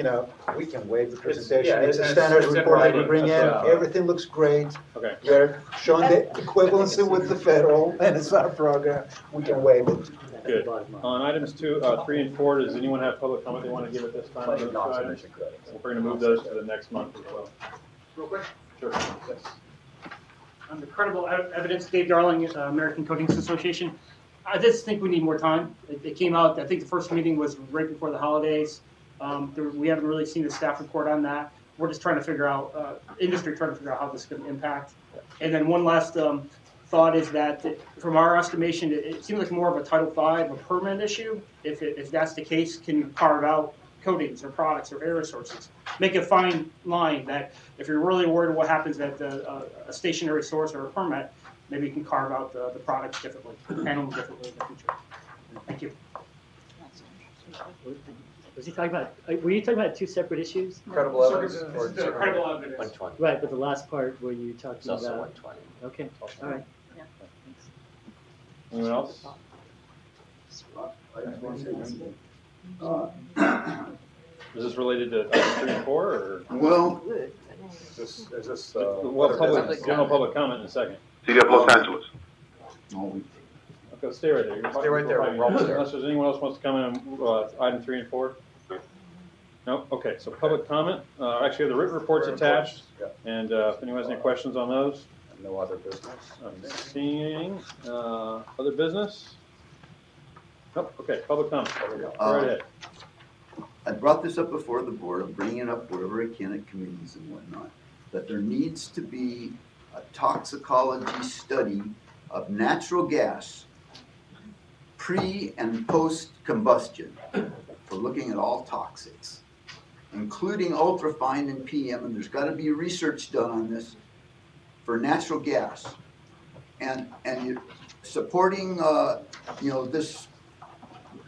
we can waive the presentation. yeah, It's a it's- standard it's in report that we writing. bring in. Yeah. Everything looks great. Okay. We're showing the equivalency with the federal, and it's our program. We can waive it. Good. On items 2, 3, and 4, does anyone have public comment they want to give at this time on those items? We're going to move those to the next month as well. Real quick. Sure. Yes. On the credible evidence, Dave Darling, American Coatings Association. I just think we need more time. It came out, I think the first meeting was right before the holidays. We haven't really seen the staff report on that. We're just trying to figure out, industry trying to figure out how this is going to impact. And then one last thought is that from our estimation, it seems like more of a Title V, a permit issue. If that's the case, can you carve out coatings or products or air sources? Make a fine line that if you're really worried what happens at a stationary source or a permit, maybe you can carve out the products differently, handle them differently in the future. Thank you. Was he talking about, were you talking about two separate issues? Credible evidence. Credible evidence. 120. Right, but the last part where you talked It's also about. 120. Okay, all right. Anyone else? Is this related to items 3 and 4, or? Well, Is this, Well, general public comment in a second. City of Los Angeles. Okay, stay right there. Stay right there, we're almost there. Unless there's anyone else wants to comment on item 3 and 4? No? Okay, so public comment. Actually, the written report's attached, and if anyone has any questions on those? No other business. I'm seeing other business? Nope, okay, public comment. Go right ahead. I brought this up before the board, I'm bringing it up wherever I can at committees and whatnot, that there needs to be a toxicology study of natural gas pre and post combustion for looking at all toxics, including ultrafine and PM, and there's got to be research done on this for natural gas. And you're supporting,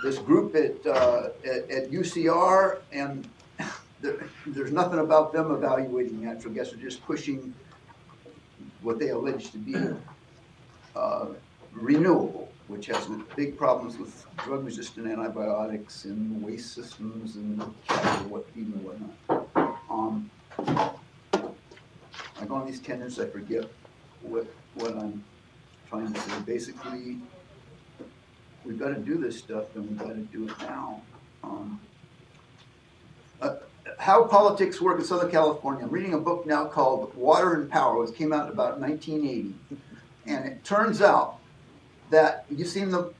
this group at UCR, and there's nothing about them evaluating natural gas. They're just pushing what they allege to be renewable, which has big problems with drug-resistant antibiotics and waste systems and whatnot. I go on these tangents, I forget what I'm trying to say. Basically, we've got to do this stuff, and we've got to do it now. How politics work in Southern California. I'm reading a book now called Water and Power, which came out in about 1980. And it turns out that, you've seen the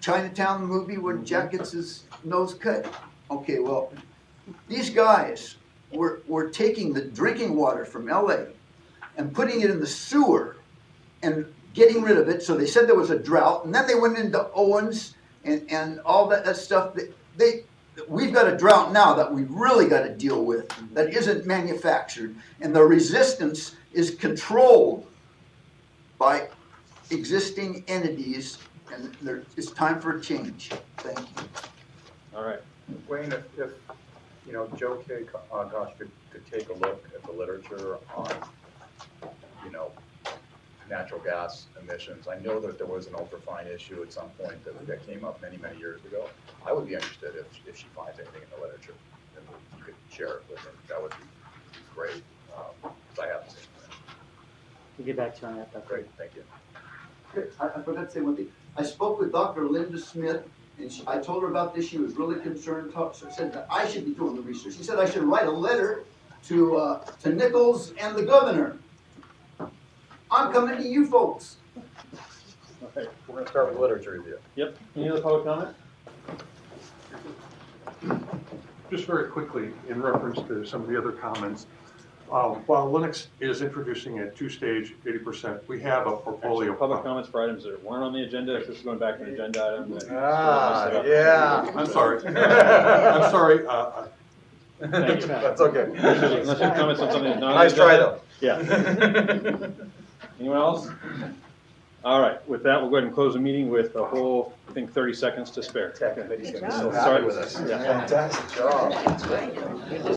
Chinatown movie where Jack gets his nose cut? Okay, well, these guys were taking the drinking water from LA and putting it in the sewer and getting rid of it. So they said there was a drought, and then they went into Owens and all that stuff. We've got a drought now that we've really got to deal with that isn't manufactured, and the resistance is controlled by existing entities, and it's time for a change. Thank you. All right. Wayne, if Joe K. Gosh could take a look at the literature on, natural gas emissions. I know that there was an ultrafine issue at some point that came up many, many years ago. I would be interested if she finds anything in the literature, and you could share it with him. That would be great, because I haven't seen it. We'll get back to you on that. Great, thank you. I forgot to say one thing. I spoke with Dr. Linda Smith, and I told her about this. She was really concerned, said that I should be doing the research. She said I should write a letter to Nichols and the governor. I'm coming to you folks. Okay, we're going to start with literature review. Yep. Any other public comment? Just very quickly, in reference to some of the other comments, while Linux is introducing a two-stage 80%, we have a portfolio. Actually, public comments for items that weren't on the agenda. If this is going back to an agenda item. Yeah. I'm sorry. I'm sorry. Thank you. That's okay. Unless you comments on something that's not on Nice the try, agenda. though. Yeah. Anyone else? All right. With that, we'll go ahead and close the meeting with a whole, I think, 30 seconds to spare. Tech committee's going to be so Sorry. happy with us. Yeah. Fantastic job.